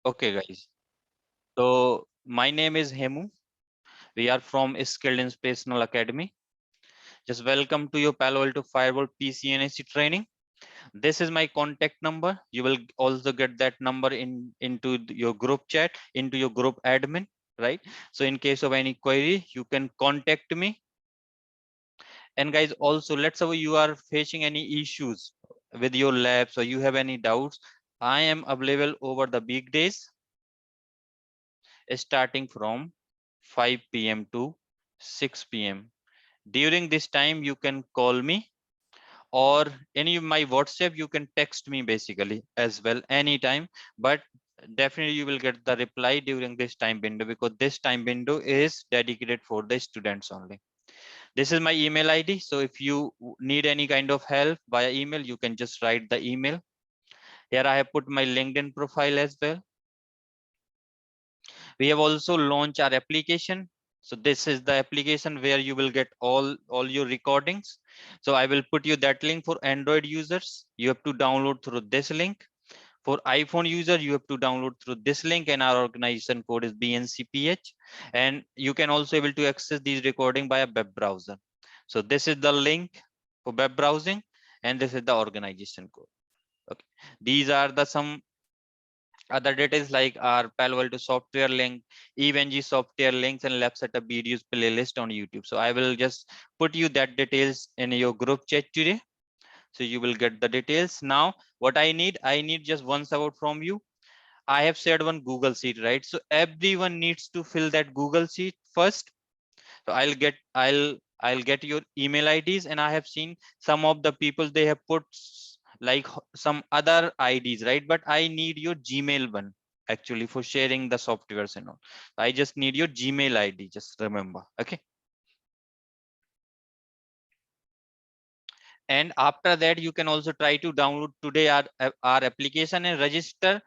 Okay, guys. So my name is Hemu. We are from Skilled Inspirational Academy. Just welcome to your Palo Alto Firewall PCNSC training. This is my contact number. You will also get that number into your group chat, into your group admin, right? So in case of any query, you can contact me. And guys, also let's say you are facing any issues with your labs or you have any doubts. I am available over the weekdays starting from 5 p.m. to 6 p.m. During this time, you can call me or any of my WhatsApp, you can text me basically as well anytime. But definitely you will get the reply during this time window because this time window is dedicated for the students only. This is my email ID. So if you need any kind of help via email, you can just write the email. Here I have put my LinkedIn profile as well. We have also launched our application. So this is the application where you will get all your recordings. So I will put you that link for Android users. You have to download through this link. For iPhone user, you have to download through this link, and our organization code is VNCPH. And you can also able to access these recording by a web browser. So this is the link for web browsing, and this is the organization code. Okay, these are the some other details like our Palo Alto software link, EVNG software links, and lab setup videos playlist on YouTube. So I will just put you that details in your group chat today. So you will get the details. Now, what I need just one support from you. I have shared one Google Sheet, right? So everyone needs to fill that Google Sheet first. So I'll get your email IDs, and I have seen some of the people they have put like some other IDs, right? But I need your Gmail one actually for sharing the softwares and all. I just need your Gmail ID. Just remember, okay? And after that, you can also try to download today our application and register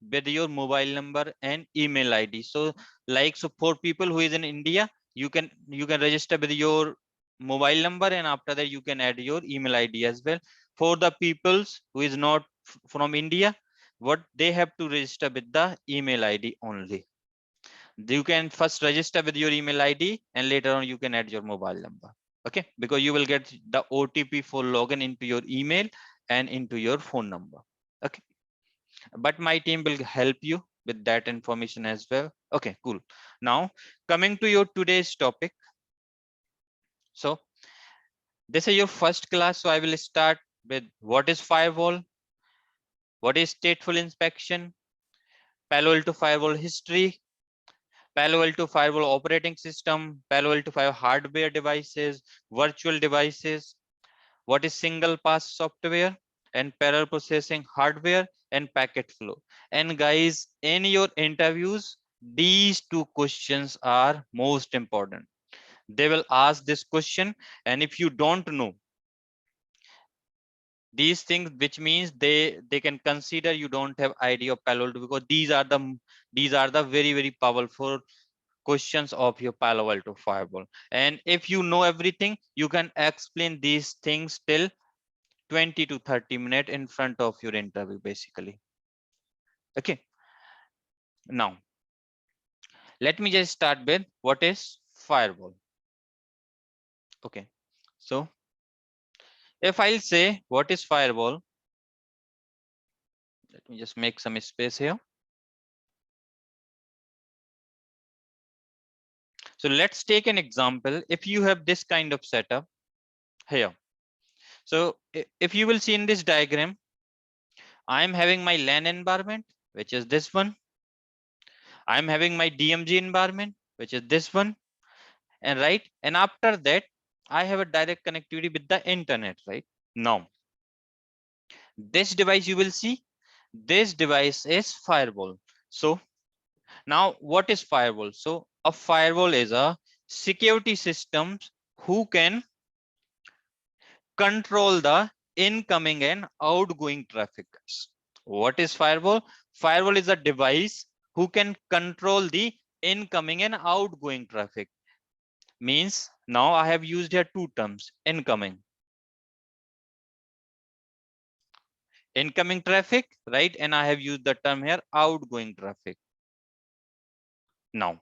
with your mobile number and email ID. So like, so for people who is in India, you can register with your mobile number, and after that you can add your email ID as well. For the peoples who is not from India, what they have to register with the email ID only. You can first register with your email ID and later on you can add your mobile number. Okay, because you will get the OTP for login into your email and into your phone number. Okay, but my team will help you with that information as well. Okay, cool. Now coming to your today's topic. So this is your first class, so I will start with what is firewall, what is stateful inspection, Palo Alto firewall history, Palo Alto Firewall operating system, Palo Alto Firewall hardware devices, virtual devices, what is single pass software, and parallel processing hardware and packet flow. And guys, in your interviews, these two questions are most important. They will ask this question, and if you don't know these things, which means they can consider you don't have idea of Palo Alto, because these are the very powerful questions of your Palo Alto firewall. And if you know everything, you can explain these things till 20 to 30 minutes in front of your interview basically. Okay, now let me just start with what is firewall. Okay, so if I'll say what is firewall, let me just make some space here. So let's take an example. If you have this kind of setup here, so if you will see in this diagram, I'm having my LAN environment, which is this one. I'm having my DMG environment, which is this one, and right. And after that, I have a direct connectivity with the internet, right? Now, this device you will see, this device is firewall. So now what is firewall? So a firewall is a security system who can control the incoming and outgoing traffic. What is firewall? Firewall is a device who can control the incoming and outgoing traffic. Means now I have used here two terms: incoming. incoming traffic, right? And I have used the term here outgoing traffic. Now,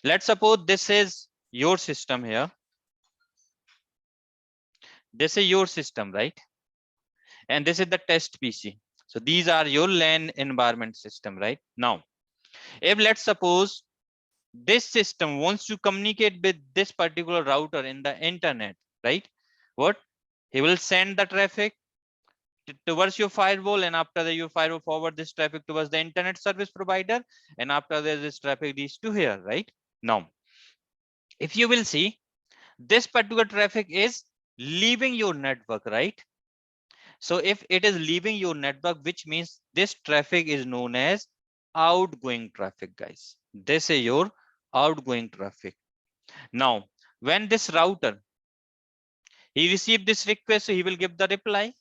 let's suppose this is your system here. This is your system, right? And this is the test PC. So these are your LAN environment system, right? Now, if let's suppose this system wants to communicate with this particular router in the internet, right? What? He will send the traffic towards your firewall, and after that your firewall forward this traffic towards the internet service provider, and after that this traffic reaches to here, right? Now, if you will see, this particular traffic is leaving your network, right? So if it is leaving your network, which means this traffic is known as outgoing traffic, guys. This is your outgoing traffic. Now, when this router, he received this request, so he will give the reply.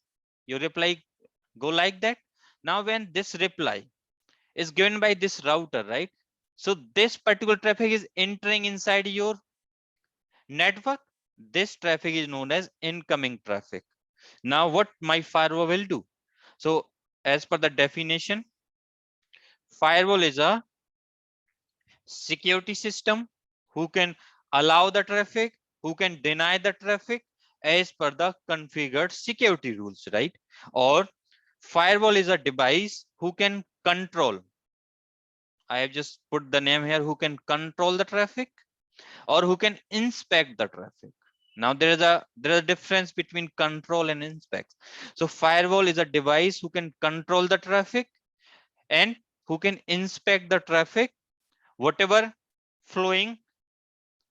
Your reply go like that. Now, when this reply is given by this router, right? So this particular traffic is entering inside your network. This traffic is known as incoming traffic. Now, what my firewall will do? So as per the definition, firewall is a security system who can allow the traffic, who can deny the traffic as per the configured security rules, right? Or firewall is a device who can control. I have just put the name here, who can control the traffic or who can inspect the traffic. Now there is a difference between control and inspect. So firewall is a device who can control the traffic and who can inspect the traffic, whatever flowing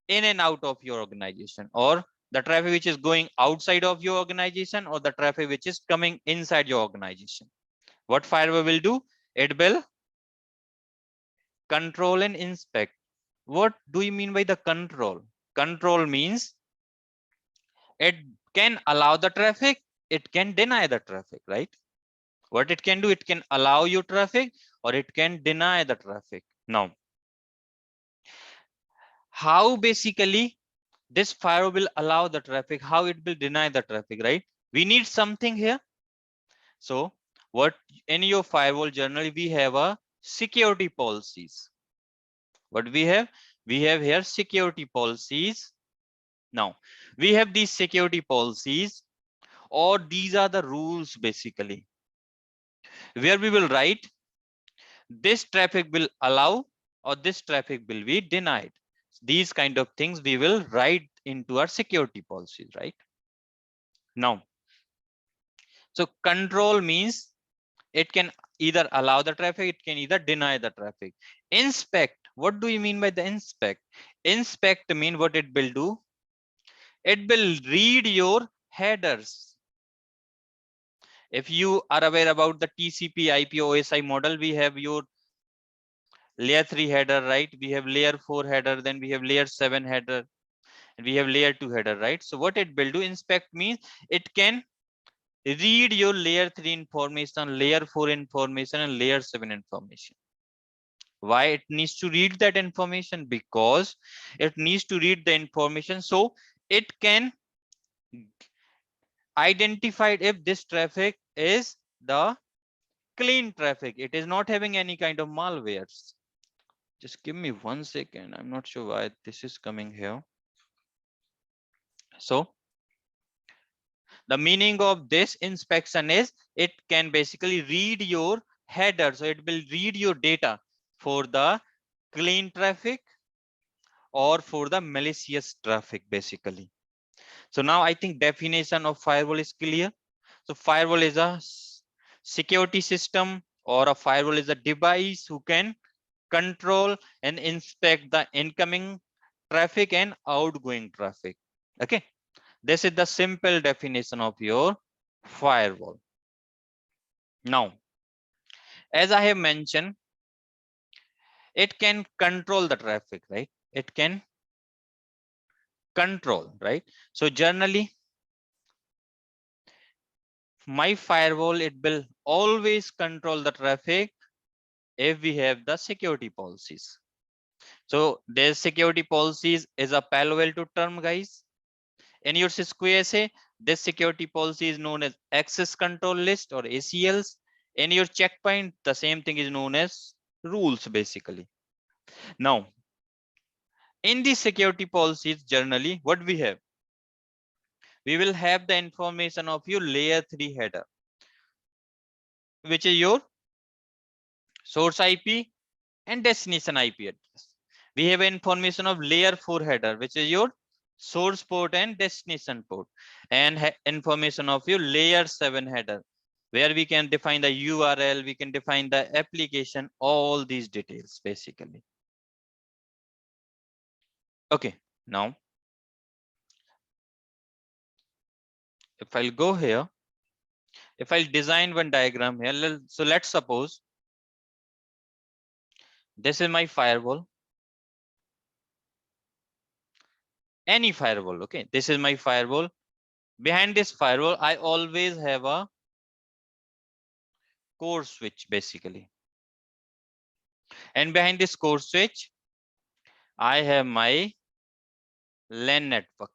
in and out of your organization, or the traffic which is going outside of your organization, or the traffic which is coming inside your organization. What firewall will do? It will control and inspect. What do you mean by the control? Control means it can allow the traffic, it can deny the traffic, right? What it can do, it can allow you traffic or it can deny the traffic. Now, how basically this firewall will allow the traffic, how it will deny the traffic, right? We need something here. So what in your firewall, generally we have a security policies. What we have here security policies. Now we have these security policies, or these are the rules basically, where we will write this traffic will allow or this traffic will be denied. These kind of things we will write into our security policies, right? Now, so control means it can either allow the traffic, it can either deny the traffic. Inspect, what do you mean by the inspect? Inspect mean what it will do? It will read your headers. If you are aware about the TCP IP OSI model, we have your layer 3 header, right? We have layer 4 header, then we have layer 7 header, and we have layer 2 header, right? So what it will do, inspect means it can read your layer 3 information, layer 4 information, and layer 7 information. Why it needs to read that information? Because it needs to read the information so it can identify if this traffic is the clean traffic, it is not having any kind of malwares. Just give me 1 second, I'm not sure why this is coming here. So the meaning of this inspection is it can basically read your header, so it will read your data for the clean traffic or for the malicious traffic basically. So now I think definition of firewall is clear. So firewall is a security system, or a firewall is a device who can control and inspect the incoming traffic and outgoing traffic. Okay, this is the simple definition of your firewall. Now, as I have mentioned, it can control the traffic, right? It can control, right? So generally, my firewall, it will always control the traffic if we have the security policies. So their security policies is a Palo Alto term, guys. In your Cisco SA, This security policy is known as access control list or ACLs. In your checkpoint, the same thing is known as rules basically. Now, in the security policies, generally what we have, we will have the information of your layer 3 header, which is your source IP and destination IP address. We have information of layer 4 header, which is your source port and destination port, and information of your layer 7 header, where we can define the URL, we can define the application, all these details basically. Okay, now if I'll go here, if I'll design one diagram here, so let's suppose this is my firewall, any firewall. Okay, this is my firewall. Behind this firewall, I always have a core switch basically. And behind this core switch, I have my LAN network.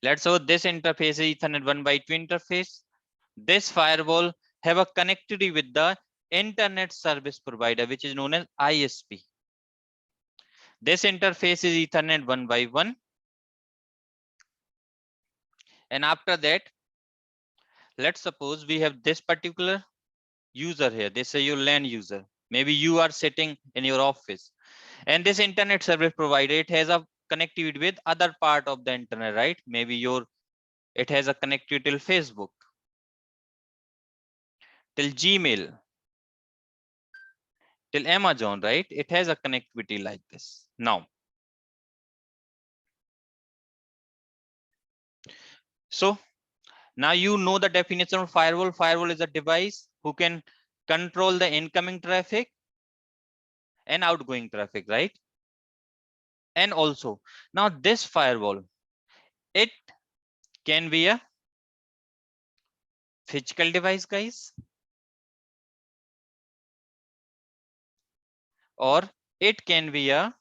Let's say this interface is Ethernet 1x2 interface. This firewall have a connectivity with the internet service provider, which is known as ISP. This interface is Ethernet 1x1. And after that, let's suppose we have this particular user here. This is your LAN user. Maybe you are sitting in your office, and this internet service provider, it has a connectivity with other part of the internet, right? Maybe it has a connectivity till Facebook, till Gmail, till Amazon, right? It has a connectivity like this. Now, so now you know the definition of firewall. Firewall is a device who can control the incoming traffic and outgoing traffic, right? And also, now this firewall, it can be a physical device, guys, or it can be a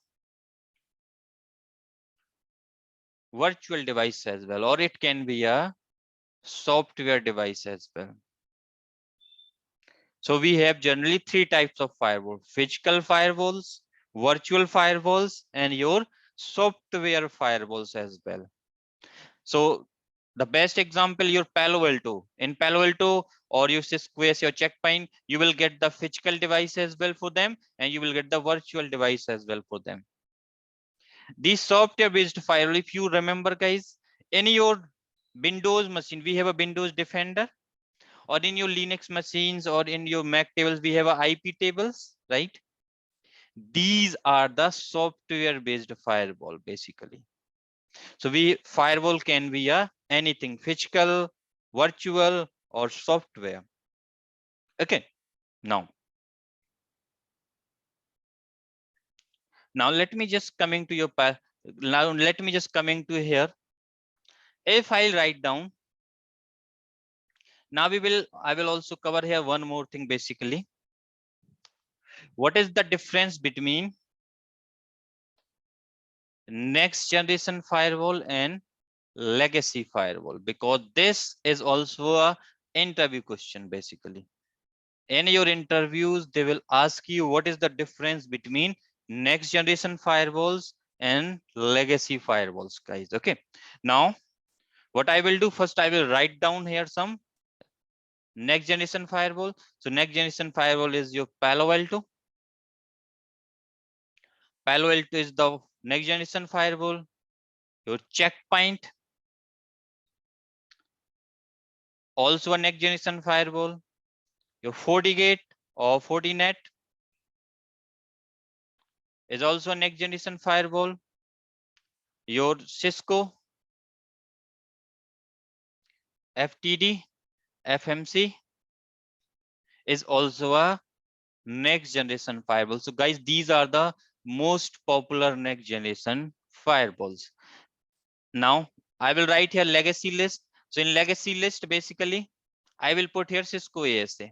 virtual device as well, or it can be a software device as well. So we have generally three types of firewall: physical firewalls, virtual firewalls, and your software firewalls as well. So the best example, your Palo Alto. In Palo Alto or your Cisco, your checkpoint, you will get the physical device as well for them, and you will get the virtual device as well for them. The software based firewall, if you remember guys, in your Windows machine, we have a Windows Defender, or in your Linux machines or in your Mac tables, we have a IP tables, right? These are the software based firewall basically. So firewall can be anything, physical, virtual, or software. Okay, now let me just coming to your now let me just coming to here. If I write down, now I will also cover here one more thing basically. What is the difference between next generation firewall and legacy firewall? Because this is also a interview question basically. In your interviews, they will ask you what is the difference between next generation firewalls and legacy firewalls, guys. Okay, now what I will do, first I will write down here some next generation firewall. So next generation firewall is your Palo Alto. Palo Alto is the next generation firewall. Your checkpoint, also a next generation firewall. Your FortiGate or Fortinet is also a next generation firewall. Your Cisco FTD FMC is also a next generation firewall. So guys, these are the most popular next generation firewalls. Now I will write here legacy list. So in legacy list, basically, I will put here Cisco ASA,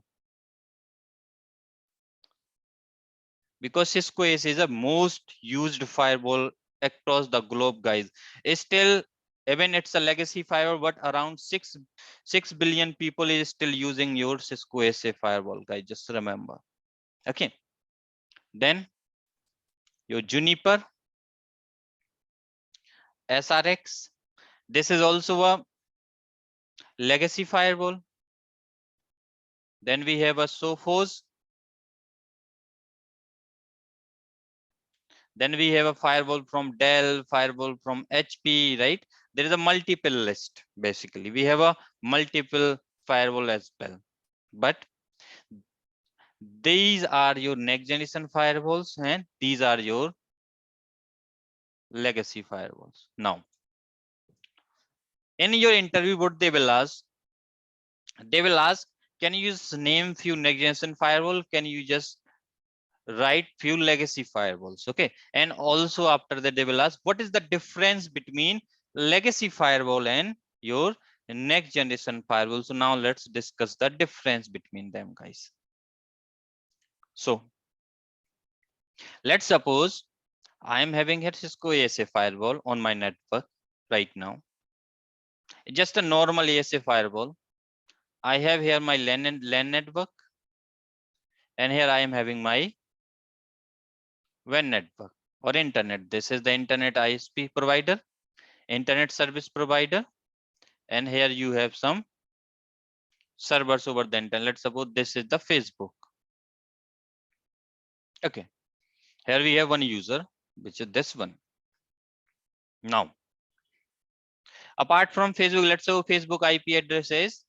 because Cisco ASA is the most used firewall across the globe, guys. It's still Even it's a legacy firewall, but around 6 billion people is still using your Cisco SA firewall, guys. Just remember. Okay. Then your Juniper SRX. This is also a legacy firewall. Then we have a Sophos. Then we have a firewall from Dell, firewall from HP, right? There is a multiple list, basically. We have a multiple firewall as well. But these are your next generation firewalls and these are your legacy firewalls. Now, in your interview, what they will ask, can you just name few next generation firewall? Can you just write few legacy firewalls? Okay. And also after that, they will ask, what is the difference between legacy firewall and your next generation firewall? So now let's discuss the difference between them, guys. So let's suppose I am having a Cisco ASA firewall on my network right now. Just a normal ASA firewall. I have here my LAN network, and here I am having my WAN network or internet. This is the internet ISP provider, internet service provider, and here you have some servers over the internet. Let's suppose this is the Facebook. Okay, here we have one user, which is this one. Now, apart from Facebook, let's say Facebook IP address is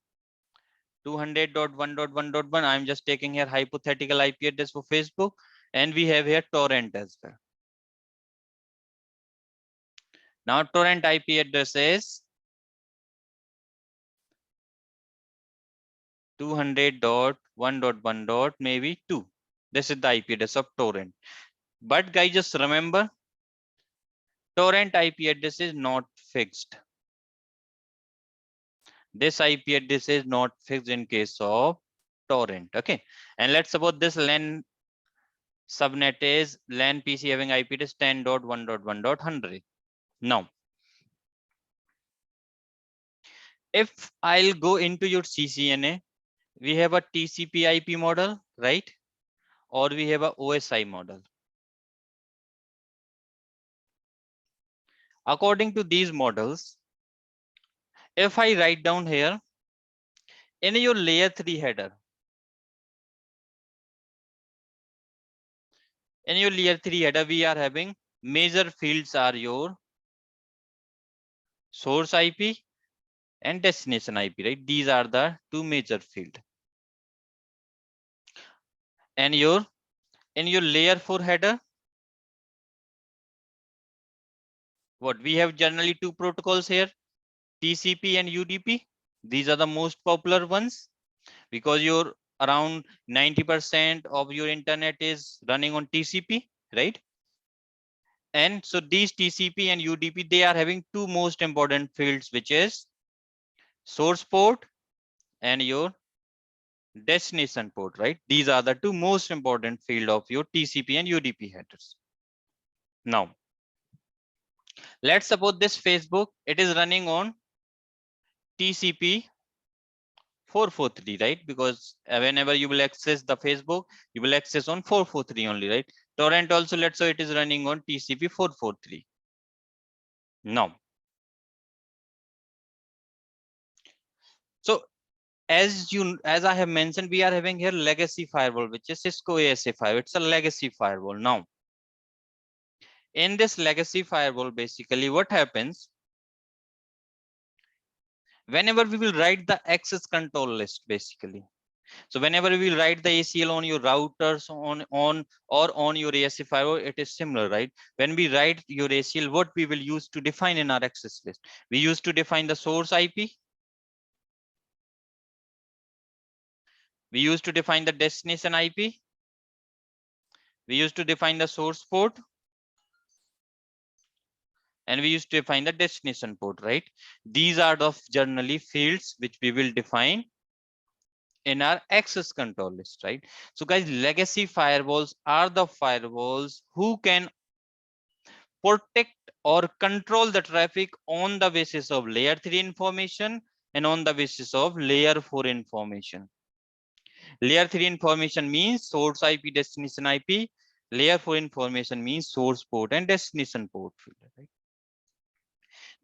200.1.1.1. I'm just taking here hypothetical IP address for Facebook, and we have here torrent as well. Now torrent IP address is 200.1.1. maybe 2. This is the IP address of torrent. But guys, just remember, torrent IP address is not fixed. This IP address is not fixed in case of torrent. Okay. And let's suppose this LAN subnet is LAN PC having IP address 10.1.1.100. Now, if I'll go into your CCNA, we have a TCP IP model, right? Or we have a OSI model. According to these models, if I write down here, in your layer 3 header, we are having major fields are your source IP and destination IP, right? These are the two major fields. And in your layer 4 header, what we have generally two protocols here, TCP and UDP. These are the most popular ones because your around 90% of your internet is running on TCP, right? And so these TCP and UDP, they are having two most important fields, which is source port and your destination port, right? These are the two most important field of your TCP and UDP headers. Now, let's suppose this Facebook, it is running on TCP 443, right? Because whenever you will access the Facebook, you will access on 443 only, right? Torrent also, let's say it is running on TCP 443. Now, so as I have mentioned, we are having here legacy firewall, which is Cisco ASA firewall. It's a legacy firewall. Now, in this legacy firewall, basically what happens, whenever we will write the access control list, basically. So whenever we will write the ACL on your routers on your ASA firewall, it is similar, right? When we write your ACL, what we will use to define in our access list? We used to define the source IP. We used to define the destination IP. We used to define the source port. And we used to define the destination port, right? These are the generally fields which we will define in our access control list, right? So guys, legacy firewalls are the firewalls who can protect or control the traffic on the basis of layer 3 information and on the basis of layer 4 information. Layer 3 information means source IP, destination IP. Layer 4 information means source port and destination port. Right?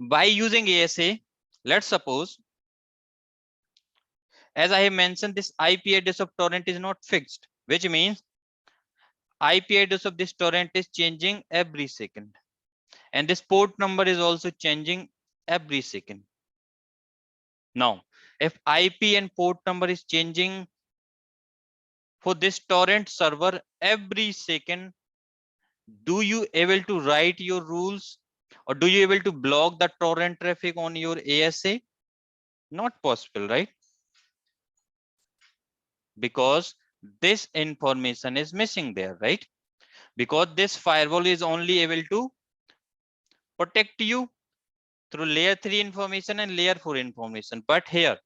By using ASA, let's suppose, as I have mentioned, this IP address of torrent is not fixed, which means IP address of this torrent is changing every second. And this port number is also changing every second. Now, if IP and port number is changing for this torrent server every second, do you able to write your rules or do you able to block the torrent traffic on your ASA? Not possible, right? Because this information is missing there, right? Because this firewall is only able to protect you through layer 3 information and layer 4 information. But here,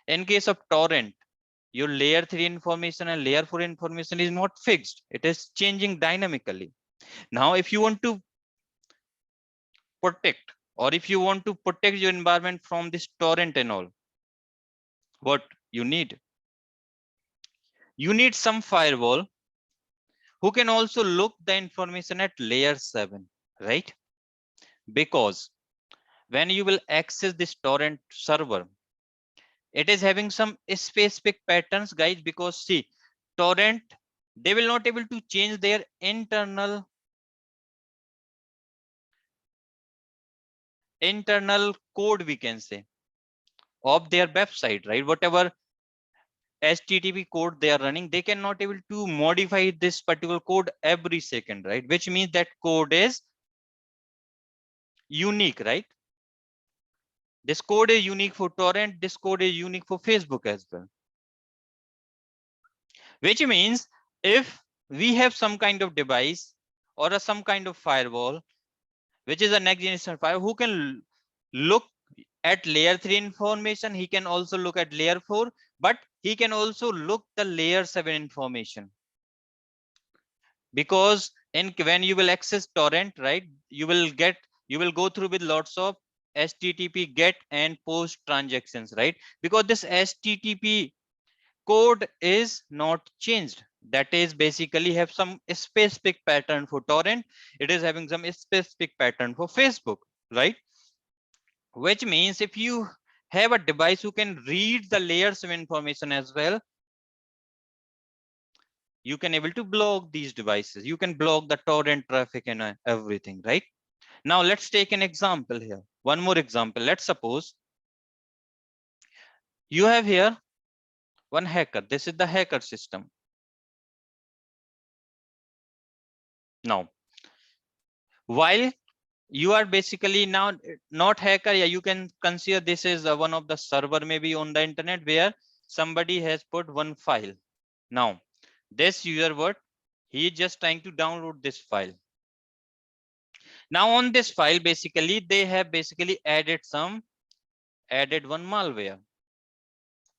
in case of torrent, your layer 3 information and layer 4 information is not fixed. It is changing dynamically. Now, if you want to protect or if you want to protect your environment from this torrent and all, what you need? You need some firewall who can also look the information at layer 7, right? Because when you will access this torrent server, it is having some specific patterns, guys, because see, torrent, they will not able to change their internal code, we can say, of their website, right? Whatever HTTP code they are running, they cannot able to modify this particular code every second, right? Which means that code is unique, right? This code is unique for torrent. This code is unique for Facebook as well. Which means if we have some kind of device or some kind of firewall, which is a next generation firewall, who can look at layer 3 information, he can also look at layer 4, but he can also look the layer 7 information. Because when you will access torrent, right, you will go through with lots of HTTP get and post transactions, right? Because this HTTP code is not changed. That is basically have some specific pattern for torrent. It is having some specific pattern for Facebook, right? Which means if you have a device who can read the layers of information as well, you can able to block these devices. You can block the torrent traffic and everything, right? Now let's take an example here. One more example. Let's suppose you have here one hacker. This is the hacker system. Now, while you are basically now not hacker, yeah, you can consider this is one of the server maybe on the internet where somebody has put one file. Now, this user, what he is just trying to download this file. Now on this file, basically they have basically added one malware.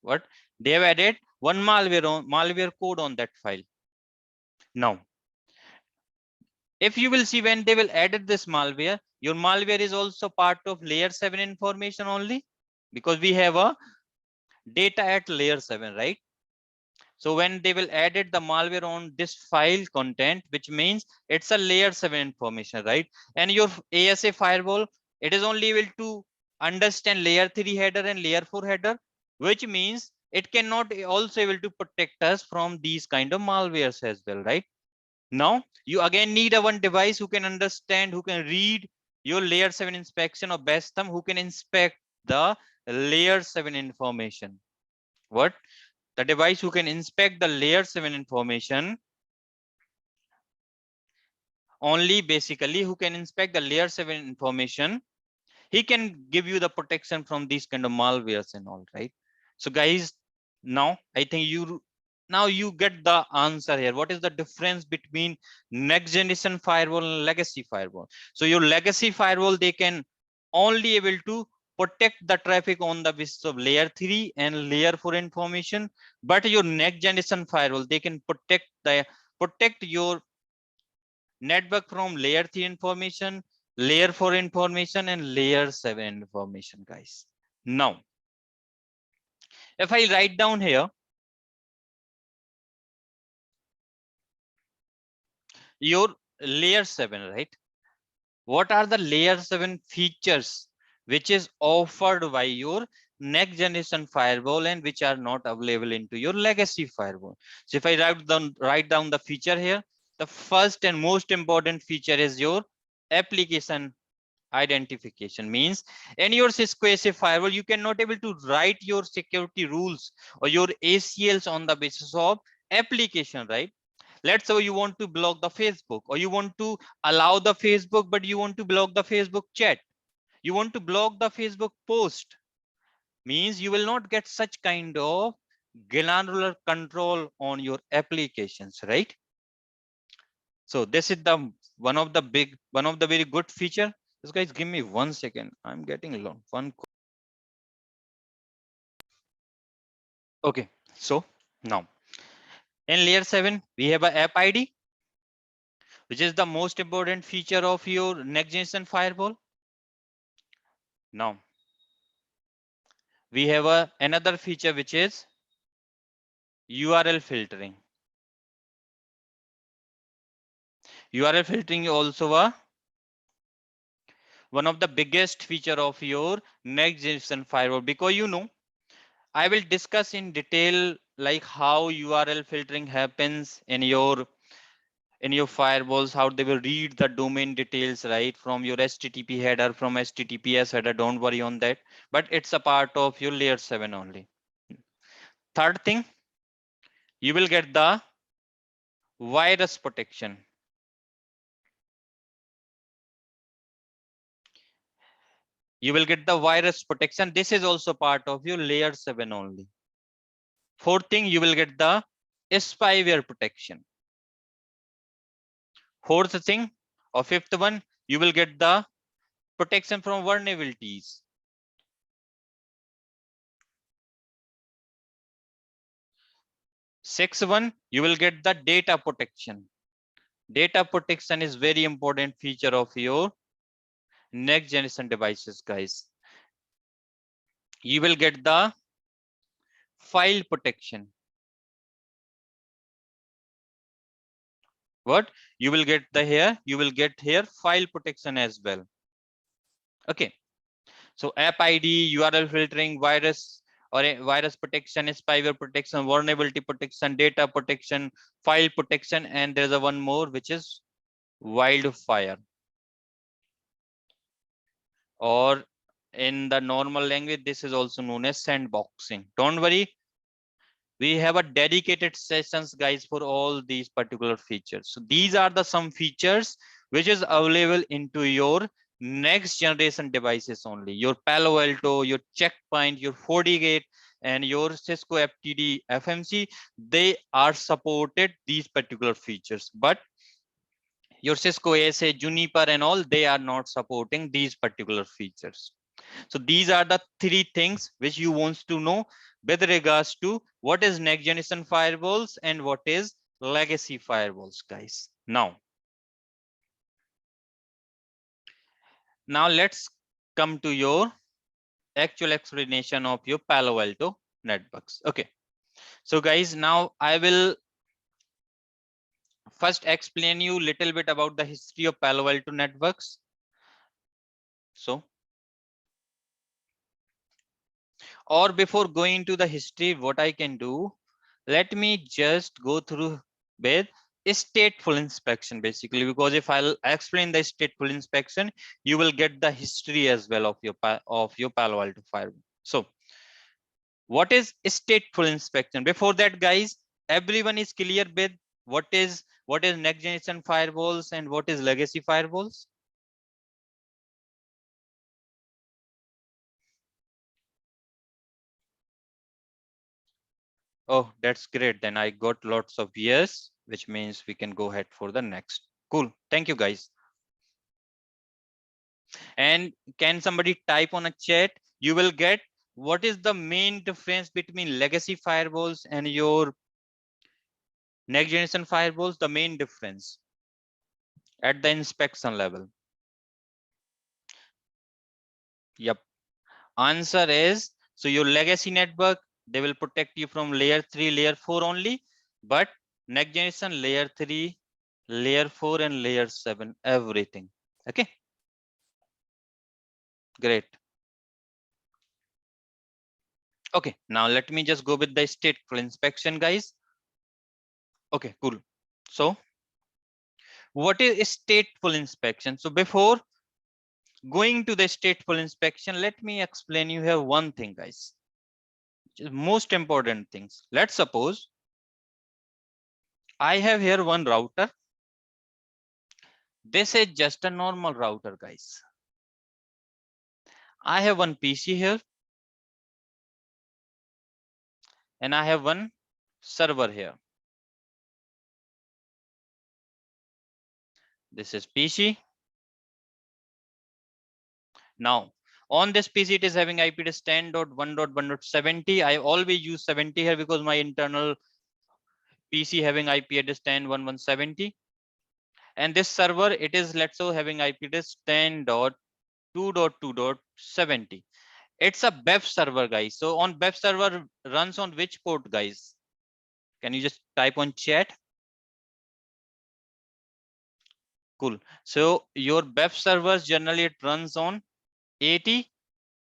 What they have added one malware code on that file. Now, if you will see when they will added this malware, your malware is also part of layer 7 information only, because we have a data at layer 7, right? So when they will added the malware on this file content, which means it's a layer 7 information, right? And your ASA firewall, it is only able to understand layer 3 header and layer 4 header, which means it cannot also able to protect us from these kind of malwares as well, right? Now you again need a one device who can understand, who can read your layer 7 inspection or best thumb, who can inspect the layer 7 information. What? The device who can inspect the layer 7 information, only basically who can inspect the layer 7 information, he can give you the protection from these kind of malwares and all, right? So guys, now I think you get the answer here. What is the difference between next generation firewall and legacy firewall? So your legacy firewall, they can only able to protect the traffic on the basis of layer 3 and layer 4 information, but your next generation firewall, they can protect your network from layer 3 information, layer 4 information and layer 7 information, guys. Now, if I write down here, your layer 7, right? What are the layer 7 features which is offered by your next generation firewall and which are not available into your legacy firewall? So if I write down the feature here, the first and most important feature is your application identification. Means in your Cisco SA firewall, you cannot able to write your security rules or your ACLs on the basis of application, right? Let's say you want to block the Facebook, or you want to allow the Facebook, but you want to block the Facebook chat. You want to block the Facebook post. Means you will not get such kind of granular control on your applications, right? So this is the one of the very good feature. This guys, give me 1 second. I'm getting long. Okay. So now in layer 7, we have a app ID, which is the most important feature of your next generation firewall. Now we have another feature, which is URL filtering. URL filtering is also one of the biggest feature of your next generation firewall, because I will discuss in detail like how URL filtering happens in your firewalls, how they will read the domain details, right, from your HTTP header, from HTTPS header. Don't worry on that, but it's a part of your layer 7 only. Third thing, you will get the virus protection. You will get the virus protection. This is also part of your layer 7 only. Fourth thing, you will get the spyware protection. Fourth thing, or fifth one, you will get the protection from vulnerabilities. Sixth one, you will get the data protection. Data protection is very important feature of your next generation devices, guys. You will get the file protection. What? You will get you will get here file protection as well. Okay. So app ID, URL filtering, virus virus protection, spyware protection, vulnerability protection, data protection, file protection, and there's a one more, which is wildfire, or in the normal language, this is also known as sandboxing. Don't worry, we have a dedicated sessions, guys, for all these particular features. So these are the some features which is available into your next generation devices only. Your Palo Alto, your Checkpoint, your FortiGate, and your Cisco FTD FMC, they are supported these particular features. But your Cisco ASA, Juniper, and all, they are not supporting these particular features. So these are the three things which you want to know with regards to what is next generation firewalls and what is legacy firewalls, guys. Now let's come to your actual explanation of your Palo Alto networks. Okay. So guys, now I will first explain you a little bit about the history of Palo Alto networks. So, or before going to the history, what I can do, let me just go through with stateful inspection, basically, because if I'll explain the stateful inspection, you will get the history as well of your Palo Alto firewall. So what is stateful inspection? Before that, guys, everyone is clear with what is next generation firewalls and what is legacy firewalls? Oh, that's great. Then I got lots of yes, which means we can go ahead for the next. Cool. Thank you, guys. And can somebody type on a chat? You will get what is the main difference between legacy firewalls and your next generation firewalls. The main difference at the inspection level. Yep. Answer is, so your legacy network, they will protect you from layer 3, layer 4 only, but next generation layer 3, layer 4 and layer 7, everything. Okay, great. Okay, now let me just go with the stateful inspection, guys. Okay, cool. So what is stateful inspection? So before going to the stateful inspection, let me explain you here one thing, guys. Most important things. Let's suppose I have here one router. This is just a normal router, guys. I have one PC here and I have one server here. This is PC. Now on this PC, it is having IP address 10.1.1.70. I always use 70 here because my internal PC having IP address 10.1.1.70. And this server, it is, let's say, having IP address 10.2.2.70. It's a web server, guys. So on web server runs on which port, guys? Can you just type on chat? Cool. So your web servers generally it runs on 80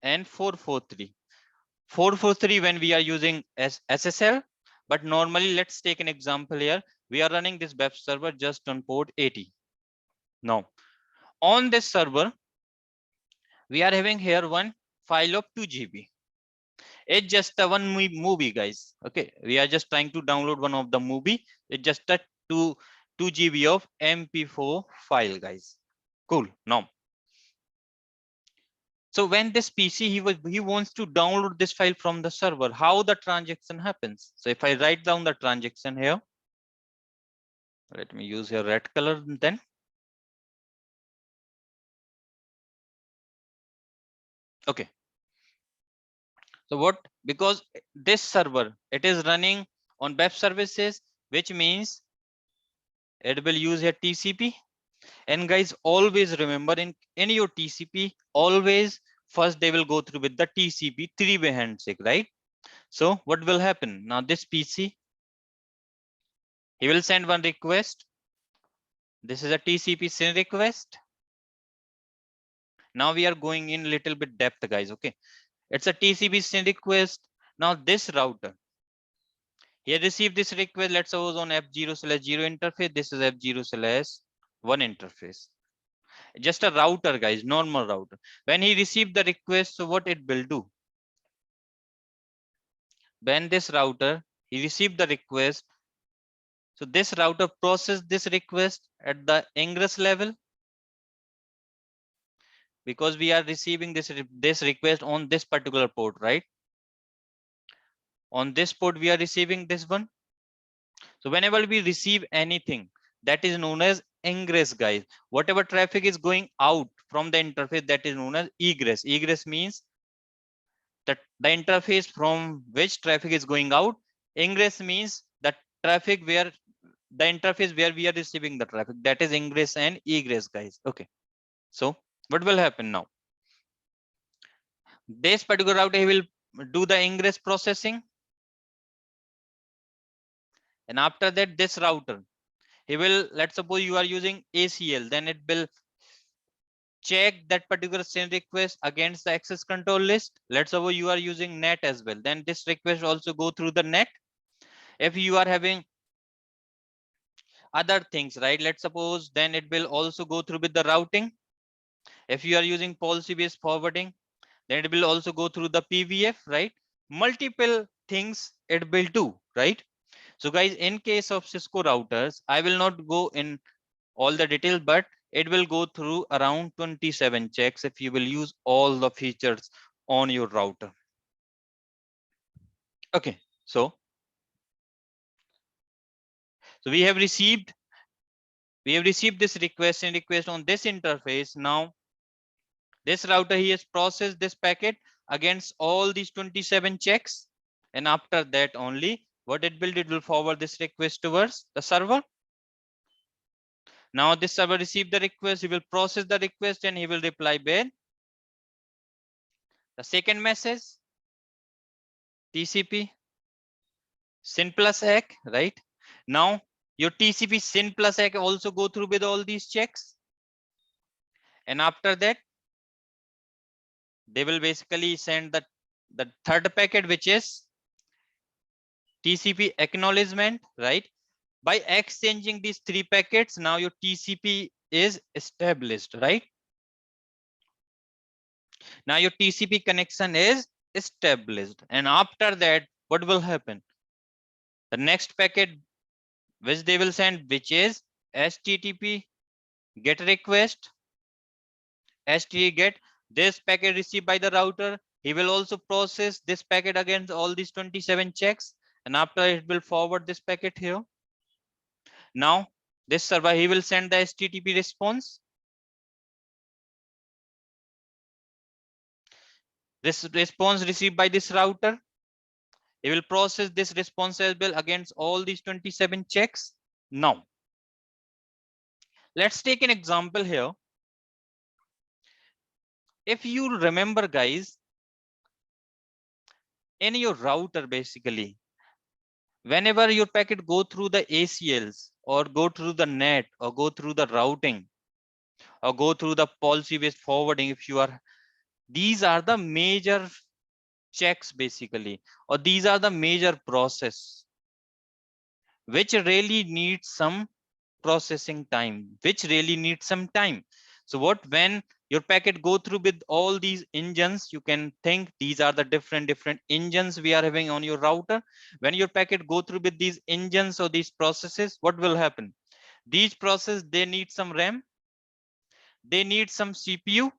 and 443. 443 when we are using SSL, but normally let's take an example here. We are running this web server just on port 80. Now on this server, we are having here one file of 2 GB. It's just a one movie, guys. Okay, we are just trying to download one of the movie. It's just a 2 GB of MP4 file, guys. Cool. Now, so when this PC he wants to download this file from the server, how the transaction happens? So if I write down the transaction here, let me use your red color then. Okay. So what? Because this server, it is running on web services, which means it will use a TCP. And guys, always remember in your TCP, always first they will go through with the TCP three-way handshake, right? So what will happen? Now this PC, he will send one request. This is a TCP send request. Now we are going in little bit depth, guys. Okay, it's a TCP send request. Now this router, he received this request. Let's suppose on F0/0 interface. This is F0/1 interface. Just a router, guys, normal router. When he received the request, so what it will do? When this router, he received the request, so this router processed this request at the ingress level, because we are receiving this request on this particular port, right? On this port, we are receiving this one. So whenever we receive anything, that is known as ingress, guys. Whatever traffic is going out from the interface, that is known as egress. Egress means that the interface from which traffic is going out. Ingress means the traffic where the interface where we are receiving the traffic. That is ingress and egress, guys. Okay. So what will happen now? This particular router, he will do the ingress processing. And after that, this router, he will, let's suppose you are using ACL, then it will check that particular send request against the access control list. Let's suppose you are using NAT as well, then this request also go through the NAT. If you are having other things, right, let's suppose, then it will also go through with the routing. If you are using policy based forwarding, then it will also go through the PVF, right? Multiple things it will do, right? So guys, in case of Cisco routers, I will not go in all the details, but it will go through around 27 checks if you will use all the features on your router. Okay, so we have received this request and request on this interface. Now this router, he has processed this packet against all these 27 checks, and after that only what it will forward this request towards the server. Now this server received the request, he will process the request and he will reply back The second message, TCP SYN plus ACK, right? Now your TCP SYN plus ACK also go through with all these checks. And after that, they will basically send the third packet, which is TCP acknowledgement, right? By exchanging these three packets, now your TCP is established, right? Now your TCP connection is established. And after that, what will happen? The next packet which they will send, which is HTTP get request, HTTP get this packet received by the router. He will also process this packet against all these 27 checks. And after it will forward this packet here. Now this server, he will send the HTTP response. This response received by this router, he will process this response as well against all these 27 checks. Now, let's take an example here. If you remember, guys, in your router, basically, whenever your packet go through the ACLs or go through the net or go through the routing or go through the policy-based forwarding, if you are, these are the major checks basically, or these are the major process which really needs some processing time, which really needs some time. So what, when your packet go through with all these engines, you can think these are the different engines we are having on your router. When your packet go through with these engines or these processes, what will happen? These processes, they need some RAM, they need some CPU,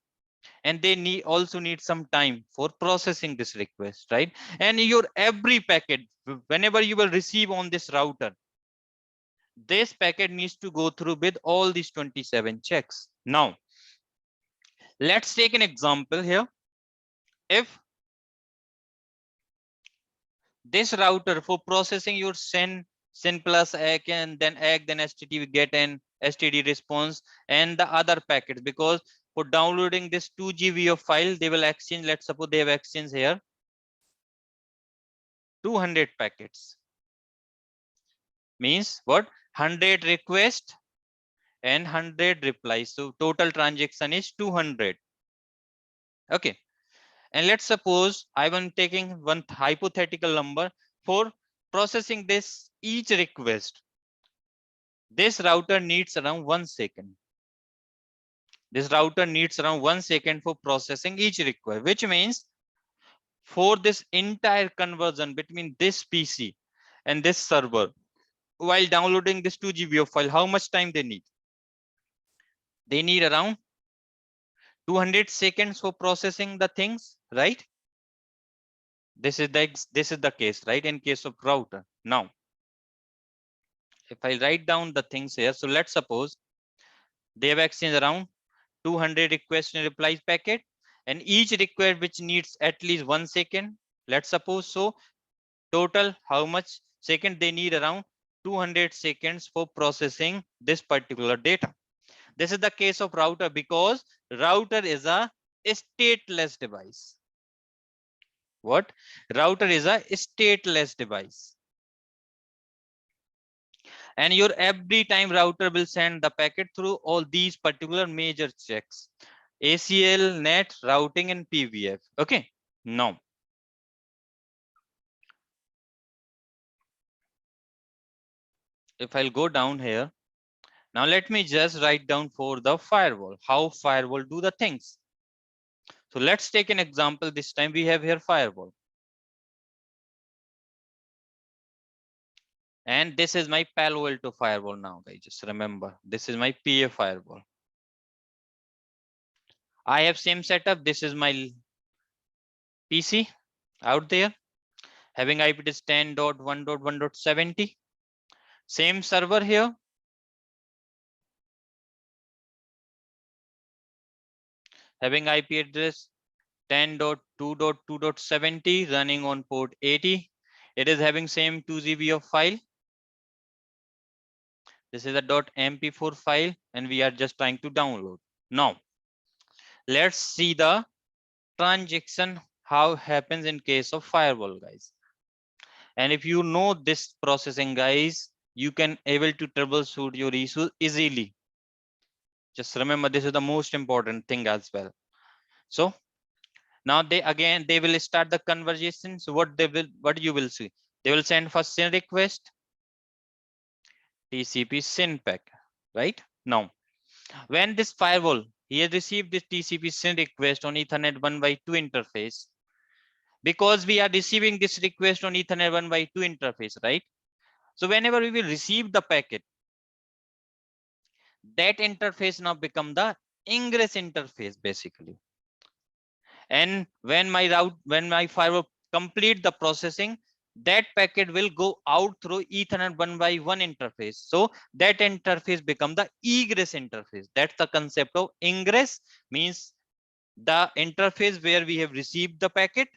and they also need some time for processing this request, right? And your every packet, whenever you will receive on this router, this packet needs to go through with all these 27 checks. Now, let's take an example here. If this router for processing your SYN plus ACK and then ACK, then HTTP get and STD response and the other packets, because for downloading this 2 GB of file, they will exchange, let's suppose they have exchanged here 200 packets. Means what? 100 request and 100 replies. So total transaction is 200. Okay. And let's suppose I am taking one hypothetical number for processing this each request. This router needs around 1 second. This router needs around 1 second for processing each request, which means for this entire conversion between this PC and this server, while downloading this 2 GB of file, how much time they need? They need around 200 seconds for processing the things, right? This is the case, right? In case of router. Now, if I write down the things here, so let's suppose they have exchanged around 200 request and replies packet, and each request which needs at least 1 second. Let's suppose so. Total, how much second they need? Around 200 seconds for processing this particular data. This is the case of router, because router is a stateless device. What? Router is a stateless device. And your every time router will send the packet through all these particular major checks: ACL, net, routing, and PVF. Okay. Now, if I'll go down here, now let me just write down for the firewall, how firewall do the things. So let's take an example. This time we have here firewall. And this is my Palo Alto firewall now, guys. Just remember, this is my PA firewall. I have same setup. This is my PC out there having IP address 10.1.1.70. Same server here. Having IP address 10.2.2.70 running on port 80. It is having same 2 GB of file. This is a .mp4 file and we are just trying to download. Now, let's see the transaction how happens in case of firewall, guys. And if you know this processing, guys, you can able to troubleshoot your issue easily. Just remember, this is the most important thing as well. So now they will start the conversation. So what you will see, they will send first SYN request, TCP SYN pack, right? Now when this firewall, he has received this TCP SYN request on Ethernet 1x2 interface, because we are receiving this request on Ethernet 1x2 interface, right? So whenever we will receive the packet, that interface now become the ingress interface basically. And when my firewall complete the processing, that packet will go out through Ethernet 1x1 interface. So that interface become the egress interface. That's the concept of ingress, means the interface where we have received the packet.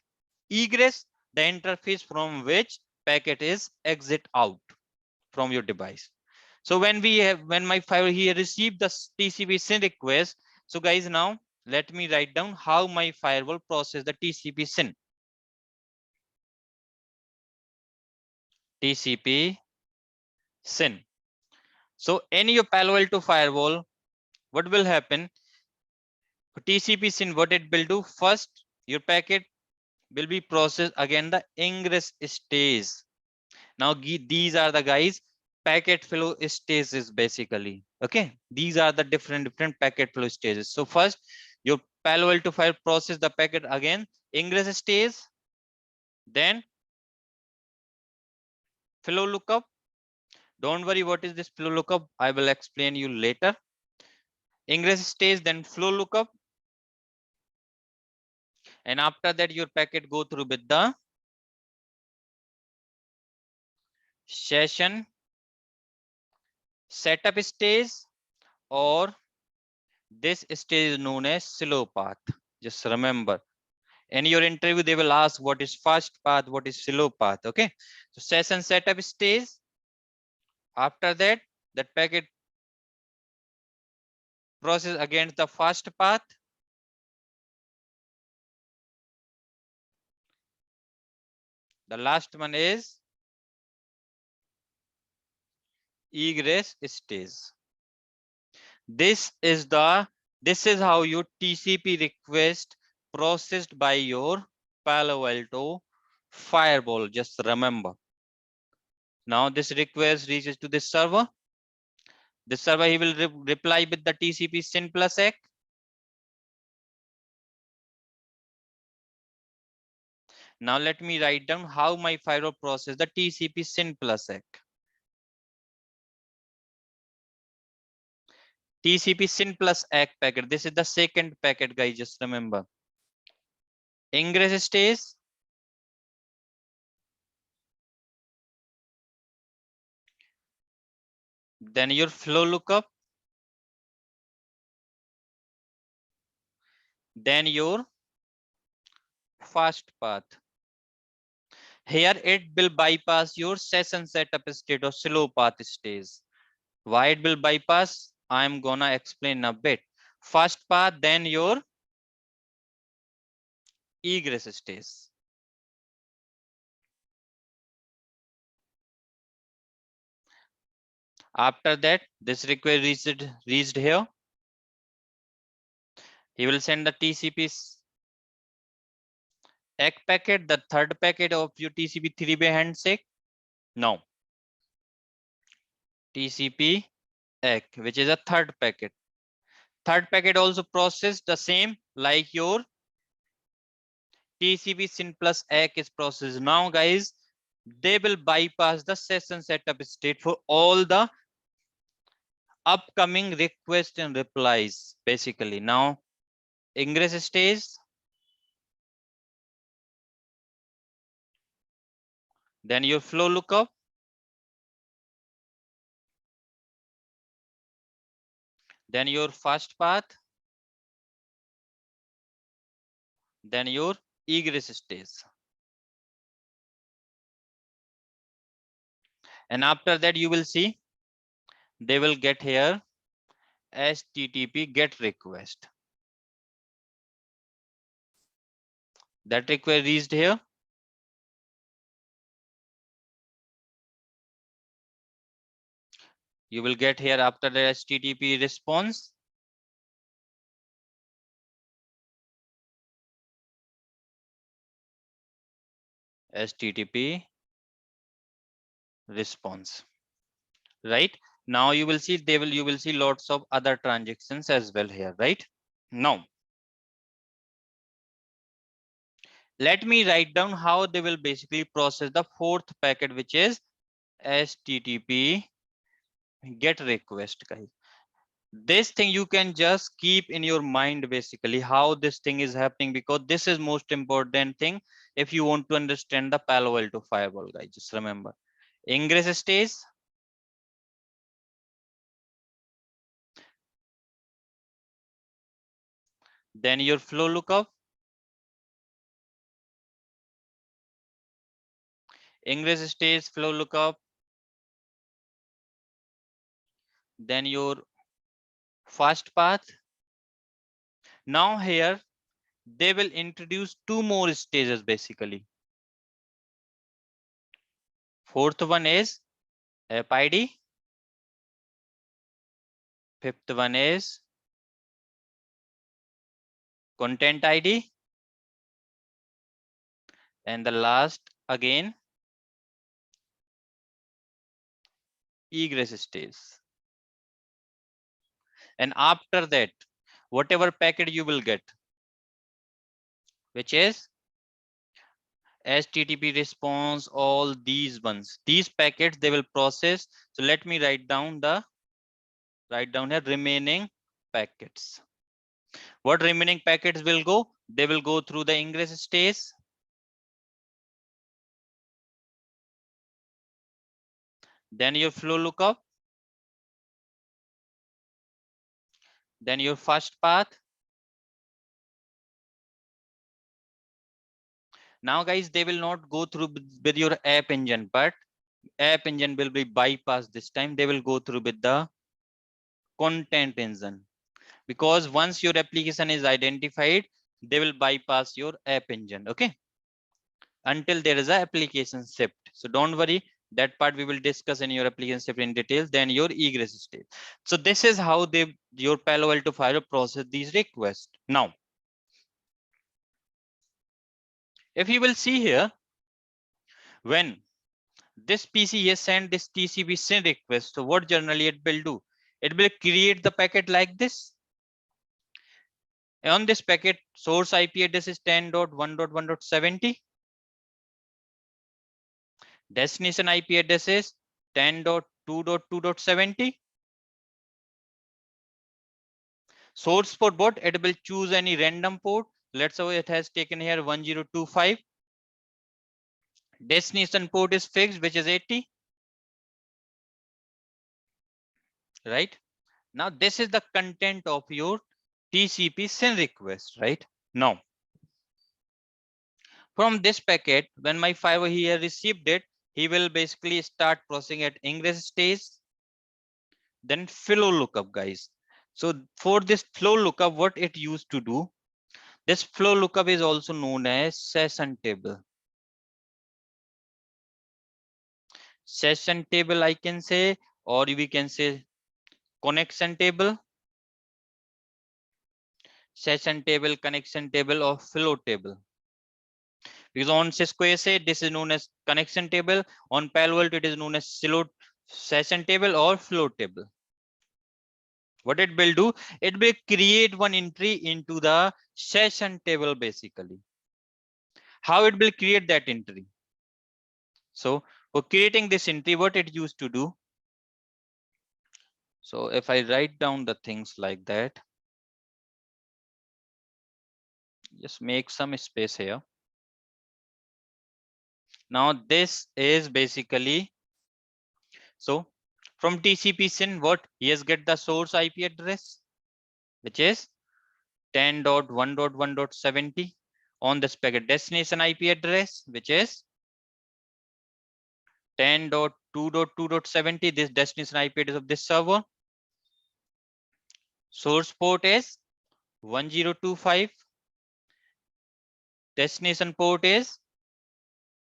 Egress, the interface from which packet is exit out from your device. So when my firewall here received the TCP SYN request, so guys, now let me write down how my firewall process the TCP SYN. TCP SYN. So in your Palo Alto firewall, what will happen? TCP SYN, what it will do? First, your packet will be processed again the ingress stage. Now these are the guys packet flow stages basically. Okay, these are the different packet flow stages. So first, your Palo Alto file process the packet again ingress stage, then flow lookup. Don't worry, what is this flow lookup? I will explain you later. Ingress stage, then flow lookup, and after that your packet go through with the session setup stage, or this stage is known as slow path. Just remember, in your interview they will ask what is fast path, what is slow path. Okay, so session setup stage, after that packet process against the fast path, the last one is egress stage. This is how your TCP request processed by your Palo Alto firewall. Just remember, now this request reaches to this server. This server, he will reply with the TCP SYN plus ACK. Now let me write down how my firewall process the TCP SYN plus ACK. TCP SYN plus ACK packet. This is the second packet, guys. Just remember. Ingress stage. Then your flow lookup. Then your fast path. Here it will bypass your session setup state or slow path stage. Why it will bypass? I'm gonna explain a bit. Fast path, then your egress stage. After that, this request reached here. He will send the TCP ACK packet, the third packet of your TCP 3-way handshake. Now, TCP ACK, which is a third packet. Third packet also processed the same like your TCP SYN plus ACK is processed. Now, guys, they will bypass the session setup state for all the upcoming requests and replies. Basically, now ingress stage, then your flow lookup, then your fast path, then your egress stage. And after that, you will see they will get here HTTP GET request. That request reached here. You will get here after the HTTP response. HTTP response. Right? Now you will see you will see lots of other transactions as well here, right? Now let me write down how they will basically process the fourth packet, which is HTTP get request, guys. This thing you can just keep in your mind basically how this thing is happening, because this is most important thing if you want to understand the Palo Alto firewall, guys. Just remember ingress stage, then your flow lookup, ingress stage, flow lookup, then your fast path. Now here they will introduce two more stages basically. Fourth one is app ID, fifth one is content ID, and the last again egress stage. And after that, whatever packet you will get, which is HTTP response, all these ones, these packets they will process. So let me write down here remaining packets. What remaining packets will go? They will go through the ingress stage, then your flow lookup, then your fast path. Now guys, they will not go through with your app engine, but app engine will be bypassed this time. They will go through with the content engine, because once your application is identified, they will bypass your app engine, okay, until there is a application shift. So don't worry, that part we will discuss in your application shift in details, then your egress state. So this is how your Palo Alto firewall process these requests. Now if you will see here, when this PC has sent this TCP SYN request, so what generally it will do? It will create the packet like this. On this packet, source IP address is 10.1.1.70. Destination IP address is 10.2.2.70. Source port bot, it will choose any random port. Let's say it has taken here 1025. Destination port is fixed, which is 80. Right? Now this is the content of your TCP SYN request, right? Now from this packet, when my firewall here received it, he will basically start processing at ingress stage, then flow lookup, guys. So for this flow lookup, what it used to do, this flow lookup is also known as session table. Session table I can say, or we can say connection table, session table, connection table, or flow table. Because on Cisco SA, this is known as connection table. On Palo Alto, it is known as session table or flow table. What it will do, it will create one entry into the session table basically. How it will create that entry? So for creating this entry, what it used to do, so if I write down the things like that, just make some space here. Now this is basically, so from TCP SYN, what he has get the source IP address, which is 10.1.1.70. On this packet destination IP address, which is 10.2.2.70. This destination IP address of this server. Source port is 1025. Destination port is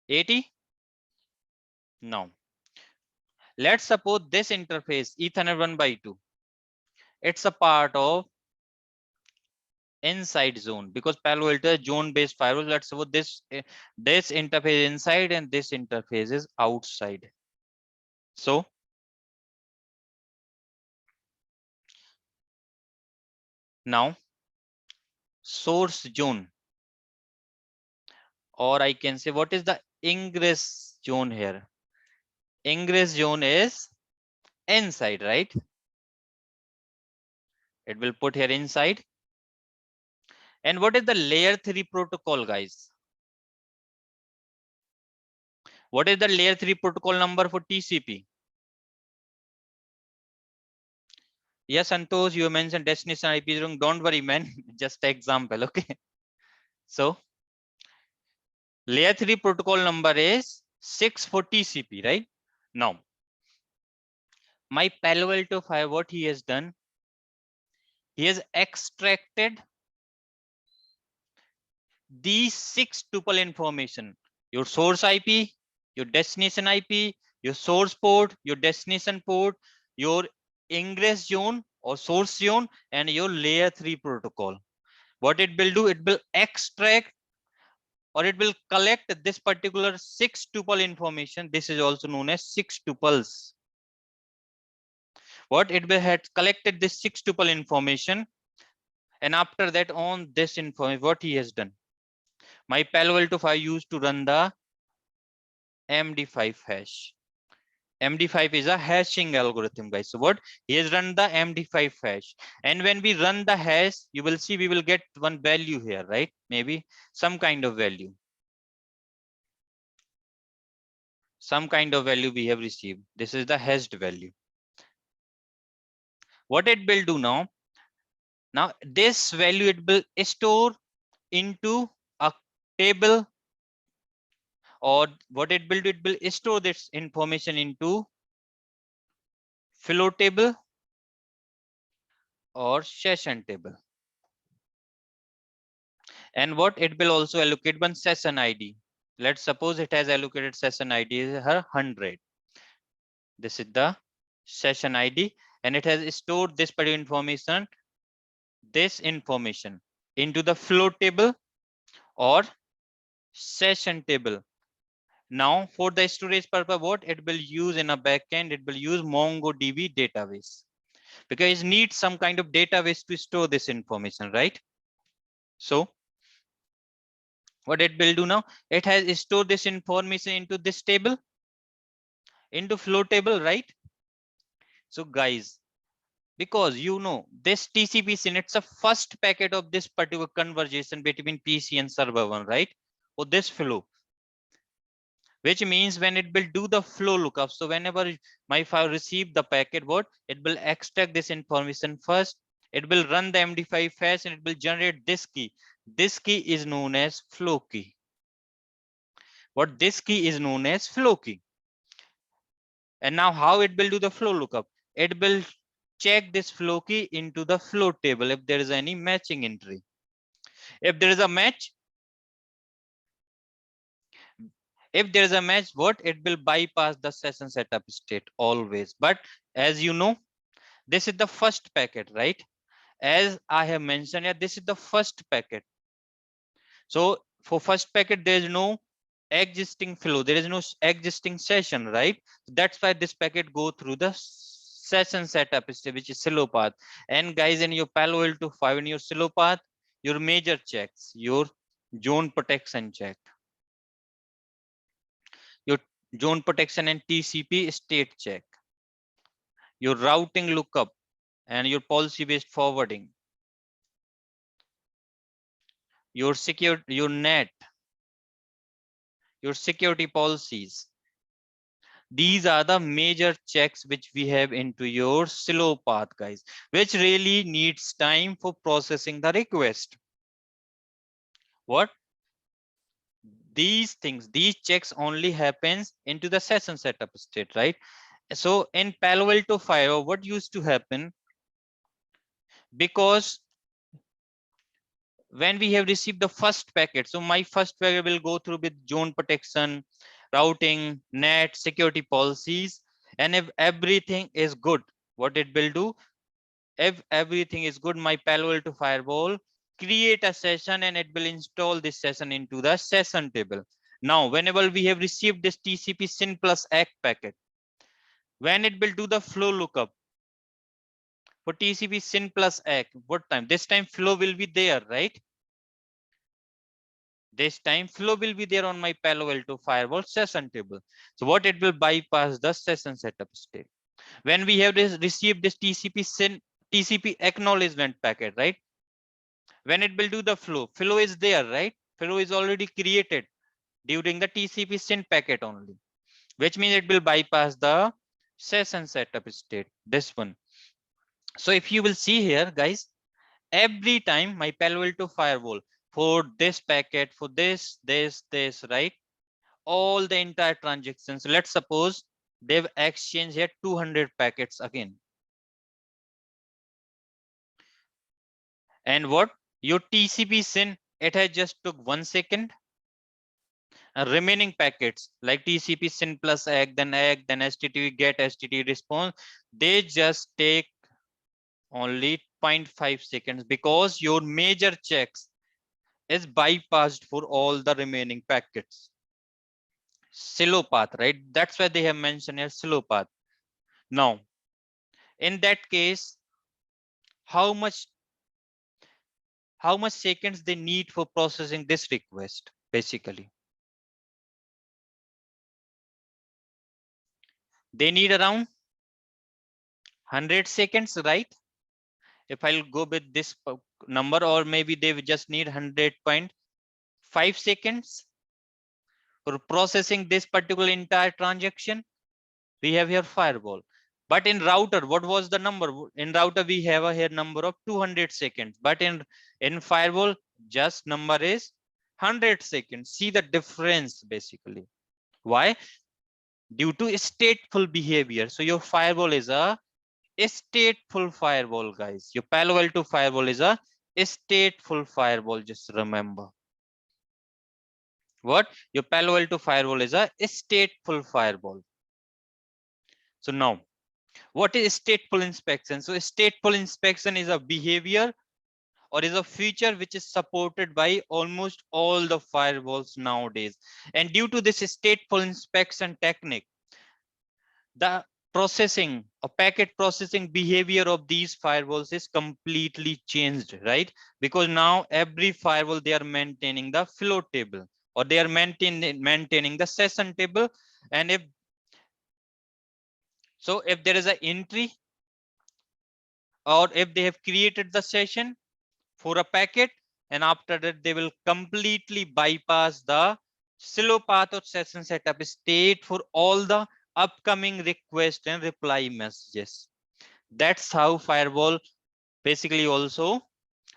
80. Now, let's suppose this interface Ethernet 1x2. It's a part of inside zone because Palo Alto is zone-based firewall. Let's suppose this interface is inside and this interface is outside. So now source zone, or I can say what is the ingress zone here? Ingress zone is inside, right? It will put here inside. And what is the layer 3 protocol, guys? What is the layer 3 protocol number for TCP? Yes, Santosh, you mentioned destination IP wrong. Don't worry, man. Just example, okay? So layer 3 protocol number is 6 for TCP, right? Now, my Palo Alto Fire, what he has done, he has extracted these 6 tuple information: your source IP, your destination IP, your source port, your destination port, your ingress zone or source zone, and your layer 3 protocol. What it will do, it will extract or it will collect this particular 6 tuple information. This is also known as 6 tuples. What it will have collected this 6 tuple information, and after that on this information, what he has done, my Palo Alto 5 used to run the MD5 hash. MD5 is a hashing algorithm, guys. So what he has run the MD5 hash, and when we run the hash, you will see we will get one value here, right? Maybe some kind of value. Some kind of value we have received. This is the hashed value. What it will do now? Now this value it will store into a table, or what it will do, it will store this information into flow table or session table. And what it will also allocate one session ID. Let's suppose it has allocated session ID is her 100. This is the session ID, and it has stored this particular information into the flow table or session table. Now for the storage purpose, what it will use in a backend, it will use MongoDB database, because it needs some kind of database to store this information, right? So what it will do now, it has stored this information into this table, into flow table, right? So guys, because you know this TCP SYN, it's a first packet of this particular conversation between PC and server 1, right? Or this flow, which means when it will do the flow lookup, so whenever my file receive the packet, what it will extract this information first, it will run the MD5 hash, and it will generate this key. This key is known as flow key. What this key is known as flow key. And now how it will do the flow lookup? It will check this flow key into the flow table if there is any matching entry. If there is a match, what it will bypass the session setup state always. But as you know, this is the first packet, right? As I have mentioned here, this is the first packet. So for first packet, there is no existing flow, there is no existing session, right? That's why this packet go through the session setup state, which is slow path. And guys, in your Palo Alto 5, in your slow path, your major checks, your zone protection check, your zone protection and TCP state check, your routing lookup, and your policy based forwarding, your secure, your net, your security policies. These are the major checks which we have into your slow path, guys, which really needs time for processing the request. What? These things, these checks only happens into the session setup state, right? So in Palo Alto Firewall, what used to happen, because when we have received the first packet, so my first packet will go through with zone protection, routing, net, security policies, and if everything is good, what it will do, if everything is good, my Palo Alto firewall create a session and it will install this session into the session table. Now, whenever we have received this TCP SYN plus ACK packet, when it will do the flow lookup for TCP SYN plus ACK, what time? This time flow will be there, right? This time flow will be there on my Palo Alto firewall session table. So what it will bypass the session setup state. When we have received this TCP SYN, TCP acknowledgement packet, right? When it will do the flow is there, right? Flow is already created during the TCP SYN packet only, which means it will bypass the session setup state, this one. So if you will see here, guys, every time my Palo Alto firewall for this packet, for this, right? All the entire transactions. Let's suppose they've exchanged here 200 packets again. And what? Your TCP SYN, it has just took 1 second. Remaining packets like TCP SYN plus ACK, then STTV get, STTV response, they just take only 0.5 seconds because your major checks is bypassed for all the remaining packets. Slow path, right? That's why they have mentioned a slow path. Now, in that case, how much seconds they need for processing this request? Basically, they need around 100 seconds, right? If I'll go with this number, or maybe they just need 100.5 seconds for processing this particular entire transaction. We have here firewall, but in router, what was the number? In router we have a here number of 200 seconds, but in firewall just number is 100 seconds. See the difference basically. Why? Due to stateful behavior. So your firewall is a stateful firewall, guys. Your Palo Alto firewall is a stateful firewall. Just remember what your Palo Alto firewall is a stateful firewall. So now, what is stateful inspection? So stateful inspection is a behavior or is a feature which is supported by almost all the firewalls nowadays. And due to this stateful inspection technique, the processing or packet processing behavior of these firewalls is completely changed, right? Because now every firewall, they are maintaining the flow table or they are maintaining the session table. And if there is an entry or if they have created the session for a packet, and after that they will completely bypass the slow path or session setup state for all the upcoming request and reply messages. That's how firewall basically also,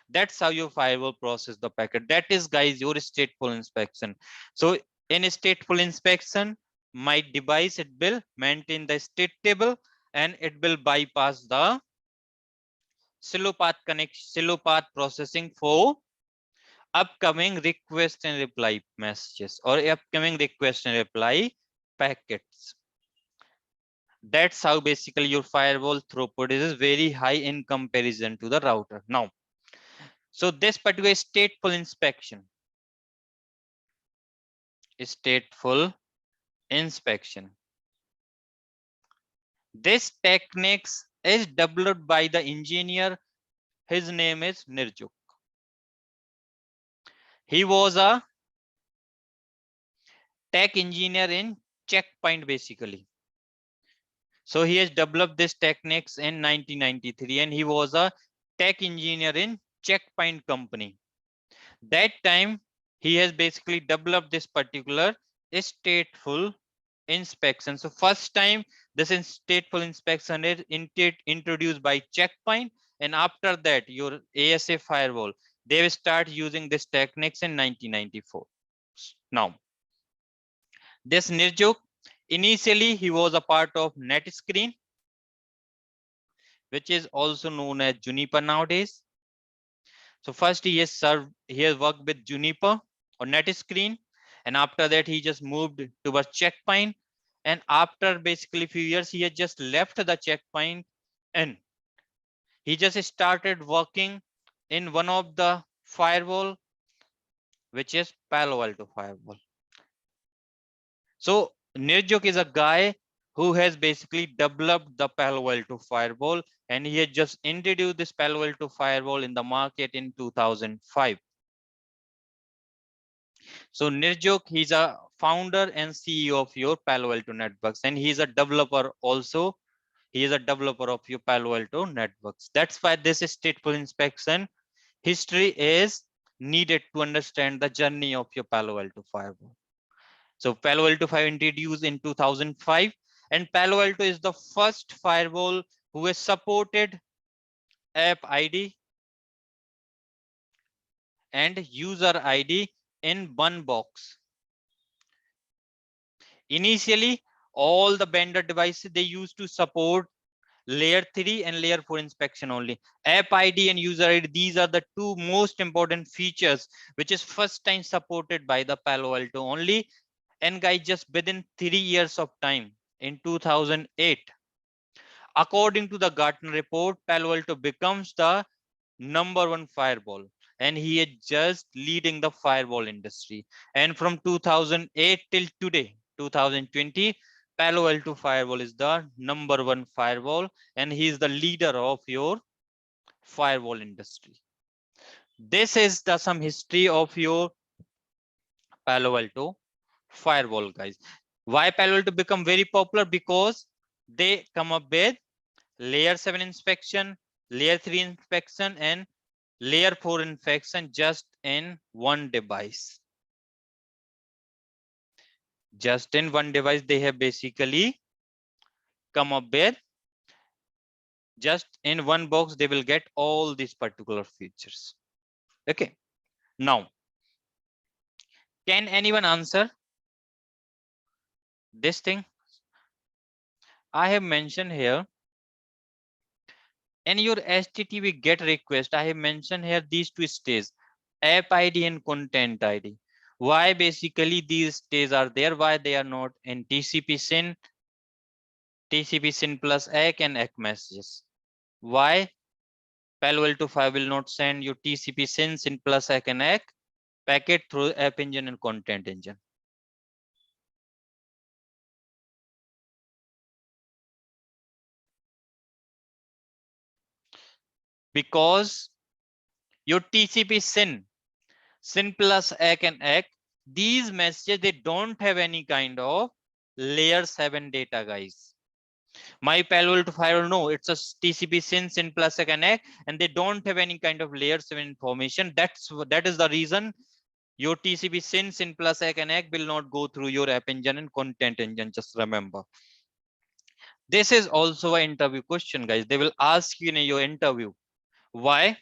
that's how your firewall process the packet. That is, guys, your stateful inspection. So in stateful inspection, my device, it will maintain the state table and it will bypass the slow path processing for upcoming request and reply messages or upcoming request and reply packets. That's how basically your firewall throughput is very high in comparison to the router. Now, so this particular stateful inspection, this techniques is developed by the engineer. His name is Nirjuk. He was a tech engineer in Checkpoint basically. So he has developed this techniques in 1993 and he was a tech engineer in Checkpoint company. That time he has basically developed this particular stateful inspection. So first time this stateful inspection is introduced by Checkpoint, and after that your ASA firewall, they will start using this techniques in 1994. Now, this Nirjuk, initially he was a part of NetScreen, which is also known as Juniper nowadays. So first he has worked with Juniper or NetScreen, and after that he just moved towards Checkpoint. And after basically few years, he had just left the Checkpoint and he just started working in one of the firewall, which is Palo Alto Firewall. So Nirjuk is a guy who has basically developed the Palo Alto Firewall, and he had just introduced this Palo Alto Firewall in the market in 2005. So Nirjuk, he's a founder and CEO of your Palo Alto Networks, and he's a developer also. He is a developer of your Palo Alto Networks. That's why this stateful inspection history is needed to understand the journey of your Palo Alto Firewall. So Palo Alto 5 introduced in 2005, and Palo Alto is the first firewall who has supported app ID and user ID in one box. Initially, all the vendor devices, they used to support layer 3 and layer 4 inspection only. App ID and user ID, these are the two most important features which is first time supported by the Palo Alto only. And guys, just within 3 years of time, in 2008, according to the Gartner report, Palo Alto becomes the #1 firewall, and he is just leading the firewall industry. And from 2008 till today, 2020, Palo Alto Firewall is the #1 firewall, and he is the leader of your firewall industry. This is the some history of your Palo Alto Firewall, guys. Why Palo Alto become very popular? Because they come up with layer 7 inspection, layer 3 inspection, and layer 4 inspection just in one device. Just in one device, they have basically come up with, just in one box, they will get all these particular features. Okay. Now, can anyone answer this thing? I have mentioned here in your HTTP GET request, I have mentioned here these two stages, app ID and content ID. Why basically these stages are there? Why they are not in TCP SYN, TCP SYN plus ACK and ACK messages? Why Palo Alto 5 will not send you TCP SYN plus ACK and ACK packet through App Engine and Content Engine? Because your TCP SYN plus ACK and ACK, these messages, they don't have any kind of layer 7 data, guys. My Palo Alto firewall, no, it's a TCP SYN plus ACK and ACK, and they don't have any kind of layer 7 information. That is the reason your TCP SYN plus ACK and ACK will not go through your App Engine and Content Engine. Just remember. This is also an interview question, guys. They will ask you in your interview, why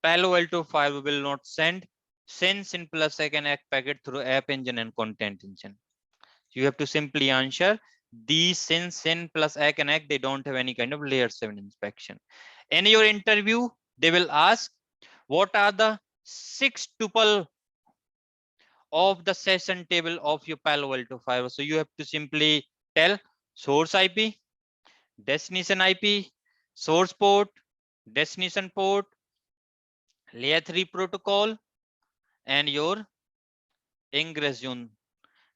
Palo Alto 5 will not send SYN plus ACK and ACK packet through App Engine and Content Engine? You have to simply answer these SYN plus ACK and ACK, they don't have any kind of layer 7 inspection. In your interview, they will ask, what are the 6 tuple of the session table of your Palo Alto firewall? So you have to simply tell source IP, destination IP, source port, destination port, layer 3 protocol, and your ingress zone.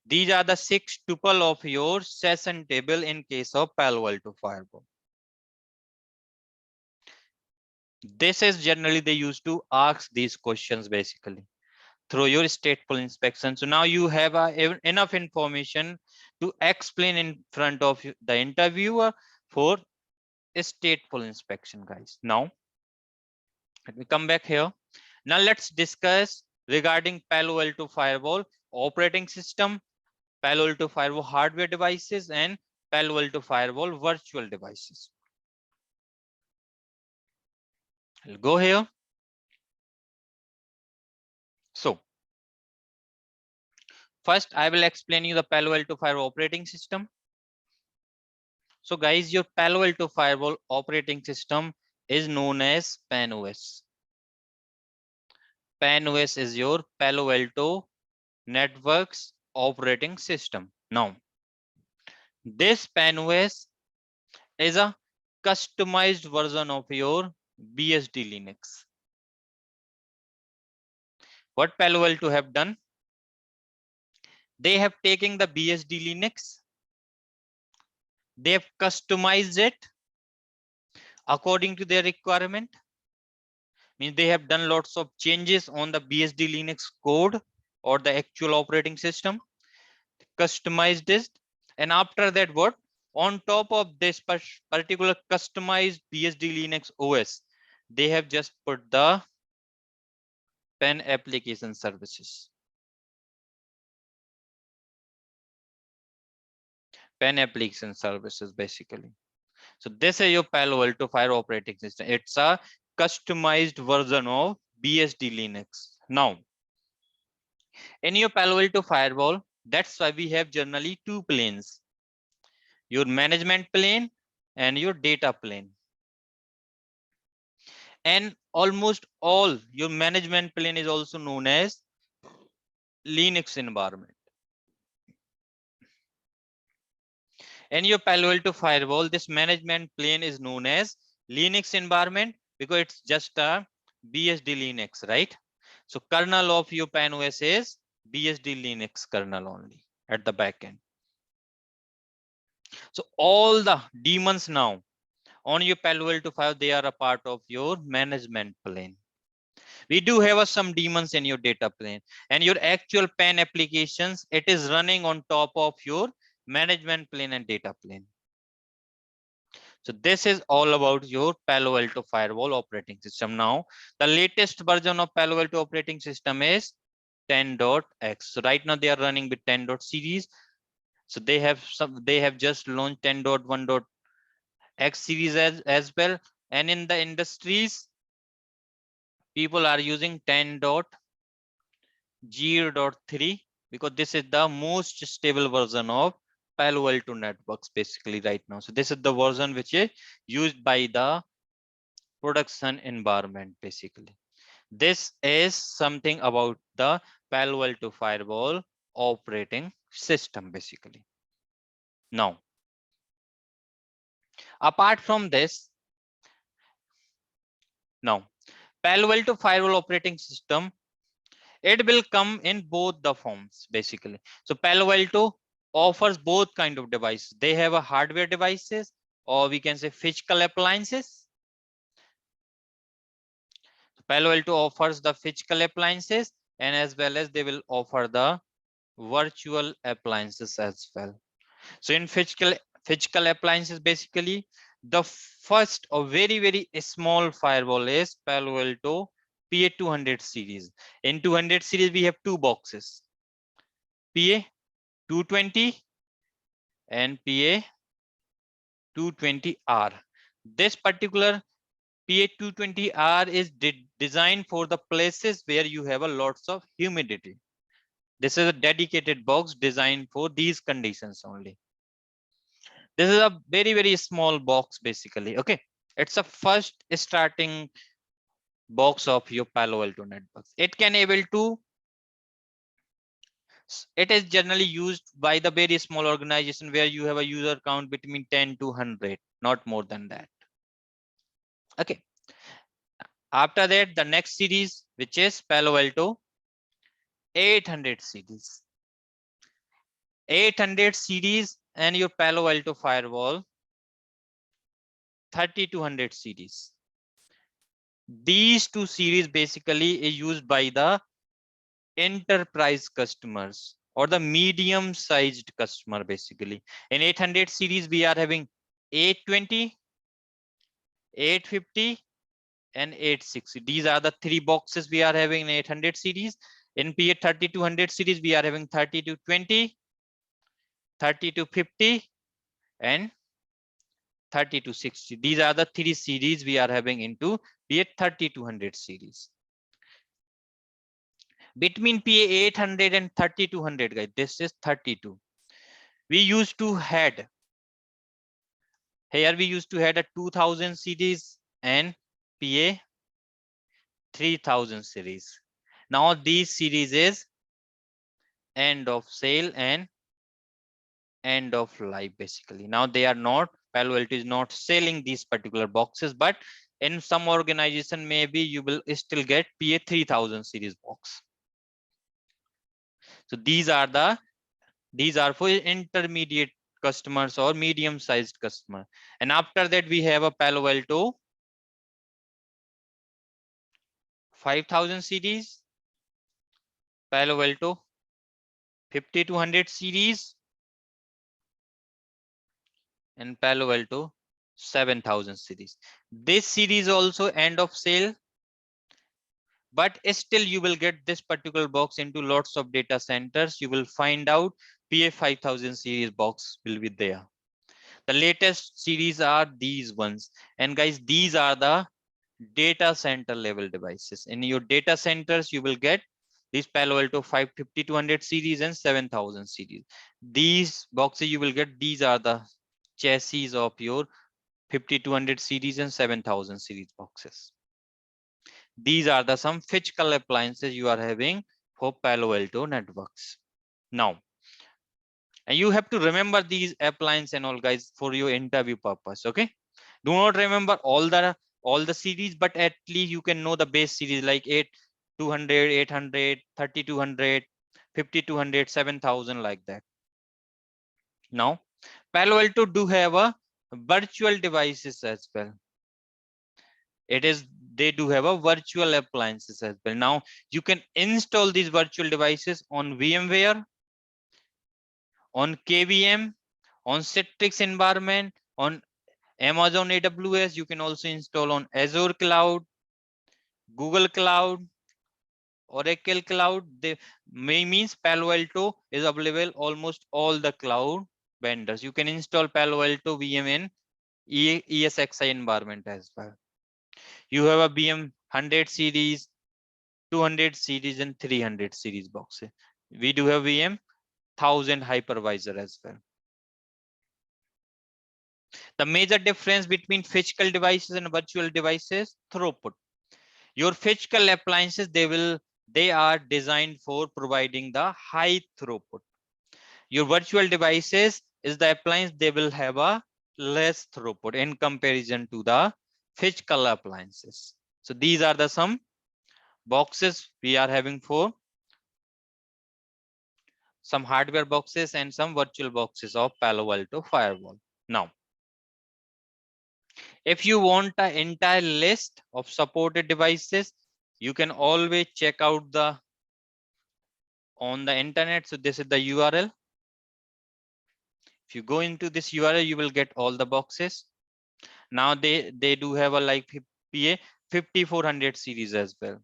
These are the 6 tuple of your session table in case of Palo Alto firewall. This is generally they used to ask these questions basically through your stateful inspection. So now you have enough information to explain in front of the interviewer for a stateful inspection, guys. Now, let me come back here. Now let's discuss regarding Palo Alto firewall operating system, Palo Alto firewall hardware devices, and Palo Alto firewall virtual devices. I'll go here. So first, I will explain you the Palo Alto firewall operating system. So guys, your Palo Alto firewall operating system is known as PAN-OS. PAN-OS is your Palo Alto Networks operating system. Now, this PAN-OS is a customized version of your BSD Linux. What Palo Alto have done? They have taken the BSD Linux, they have customized it according to their requirement. Means they have done lots of changes on the BSD Linux code or the actual operating system, customized it, and after that, what? On top of this particular customized BSD Linux OS, they have just put the PAN application services. PAN application services basically. So this is your Palo Alto Fire operating system. It's a customized version of BSD Linux. Now, in your Palo Alto Firewall, that's why we have generally two planes, your management plane and your data plane. And almost all your management plane is also known as Linux environment. In your Palo Alto Firewall, this management plane is known as Linux environment because it's just a BSD Linux, right? So kernel of your PAN-OS is BSD Linux kernel only at the back end. So all the daemons now on your Palo Alto Firewall, they are a part of your management plane. We do have some daemons in your data plane, and your actual PAN applications, it is running on top of your management plane and data plane. So this is all about your Palo Alto Firewall operating system. Now, the latest version of Palo Alto operating system is 10.x. So right now they are running with 10. series. So they have just launched 10.1.x series as well. And in the industries, people are using 10.0.3 because this is the most stable version of Palo Alto networks basically right now. So this is the version which is used by the production environment basically. This is something about the Palo Alto Firewall operating system basically. Now, apart from this, now Palo Alto Firewall operating system, it will come in both the forms basically. So Palo Alto offers both kind of devices. They have a hardware devices, or we can say physical appliances. Palo Alto offers the physical appliances, and as well as they will offer the virtual appliances as well. So in physical appliances, basically the first or very small firewall is Palo Alto PA200 series. In 200 series, we have two boxes, PA220 and PA220R. This particular PA220R is designed for the places where you have a lots of humidity. This is a dedicated box designed for these conditions only. This is a very small box basically. Okay, it's a first starting box of your Palo Alto networks. It can able to, it is generally used by the very small organization where you have a user count between 10 to 100, not more than that. Okay, after that, the next series, which is Palo Alto 800 series. 800 series and your Palo Alto Firewall 3200 series. These two series basically is used by the enterprise customers or the medium sized customer basically. In 800 series, we are having 820, 850 and 860. These are the three boxes we are having in 800 series. In PA 3200 series, we are having 3220, 3250 and 3260. These are the three series we are having into PA 3200 series. Between PA 800 and 3200, guys, this is 32. We used to had here, we used to had a 2000 series and PA 3000 series. Now these series is end of sale and end of life basically. Now they are not, Palo Alto is not selling these particular boxes, but in some organization maybe you will still get PA 3000 series box. So these are for intermediate customers or medium sized customer. And after that we have a Palo Alto 5000 series, Palo Alto 5200 series, and Palo Alto 7000 series. This series also end of sale, but still you will get this particular box into lots of data centers. You will find out PA 5000 series box will be there. The latest series are these ones. And guys, these are the data center level devices. In your data centers, you will get this Palo Alto 5200 series and 7000 series. These boxes you will get, these are the chassis of your 5200 series and 7000 series boxes. These are the some physical appliances you are having for Palo Alto networks. Now, and you have to remember these appliances and all guys for your interview purpose. Okay, do not remember all the series, but at least you can know the base series like 8200, 800, 3200, 5200, 7000 like that. Now, Palo Alto do have a virtual devices as well. They do have a virtual appliances as well. Now you can install these virtual devices on VMware, on KVM, on Citrix environment, on Amazon AWS. You can also install on Azure Cloud, Google Cloud, Oracle Cloud. They means Palo Alto is available almost all the cloud vendors. You can install Palo Alto VM in ESXi environment as well. You have a VM 100 series, 200 series, and 300 series boxes. We do have VM 1000 hypervisor as well. The major difference between physical devices and virtual devices: throughput. Your physical appliances, they are designed for providing the high throughput. Your virtual devices is the appliance, they will have a less throughput in comparison to the physical appliances. So these are the some boxes we are having for some hardware boxes and some virtual boxes of Palo Alto Firewall. Now, if you want the entire list of supported devices, you can always check out the on the internet. So this is the URL. If you go into this URL, you will get all the boxes. Now they do have a like PA 5400 series as well.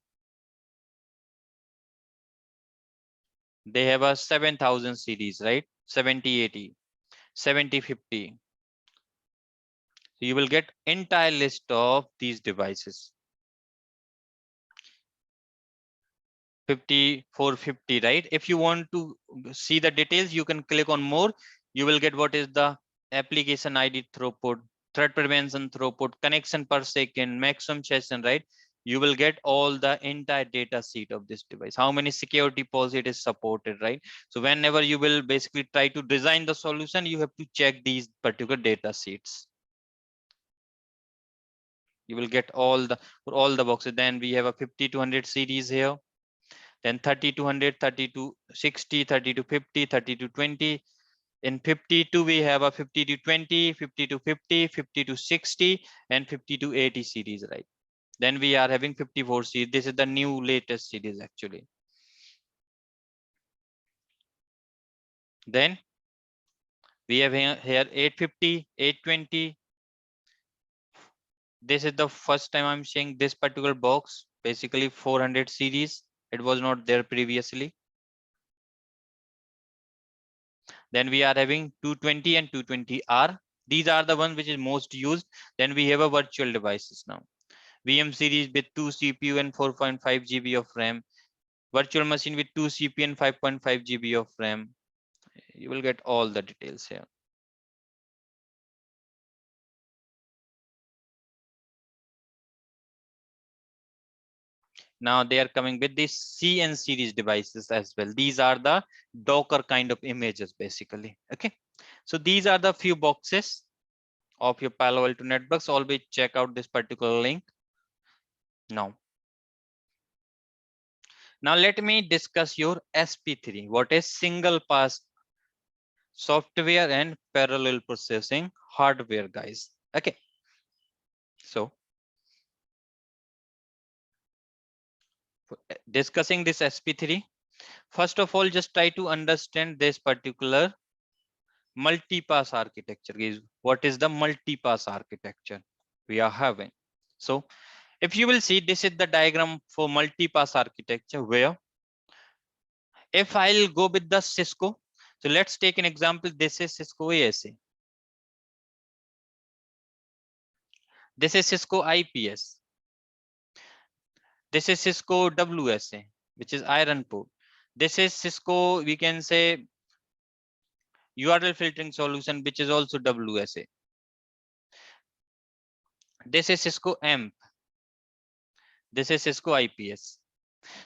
They have a 7000 series, right? 7080, 7050. So you will get entire list of these devices. 5450, right? If you want to see the details, you can click on more. You will get what is the application ID throughput, threat prevention throughput, connection per second, maximum session, right? You will get all the entire data sheet of this device, how many security policy it is supported, right? So whenever you will basically try to design the solution, you have to check these particular data sheets. You will get all the boxes. Then we have a 5200 series here. Then 3200, 3260, 3250, 3220. In 52, we have a 5220, 5250, 5260, and 5280 series, right? Then we are having 54 series. This is the new latest series actually. Then we have here 850, 820. This is the first time I'm seeing this particular box, basically 400 series. It was not there previously. Then we are having 220 and 220R. These are the ones which is most used. Then we have a virtual devices now. VM series with 2 CPU and 4.5 GB of RAM. Virtual machine with 2 CPU and 5.5 GB of RAM. You will get all the details here. Now they are coming with these CN series devices as well. These are the Docker kind of images basically. Okay, so these are the few boxes of your Palo Alto networks. Always check out this particular link. Now let me discuss your SP3. What is single pass software and parallel processing hardware, guys? Okay, so discussing this SP3, first of all, just try to understand this particular multi-pass architecture. Is what is the multi-pass architecture we are having? So if you will see, this is the diagram for multi-pass architecture, where if I'll go with the Cisco, so let's take an example. This is Cisco ASA. This is Cisco IPS. This is Cisco WSA, which is iron port. This is Cisco, we can say, URL filtering solution, which is also WSA. This is Cisco AMP. This is Cisco IPS.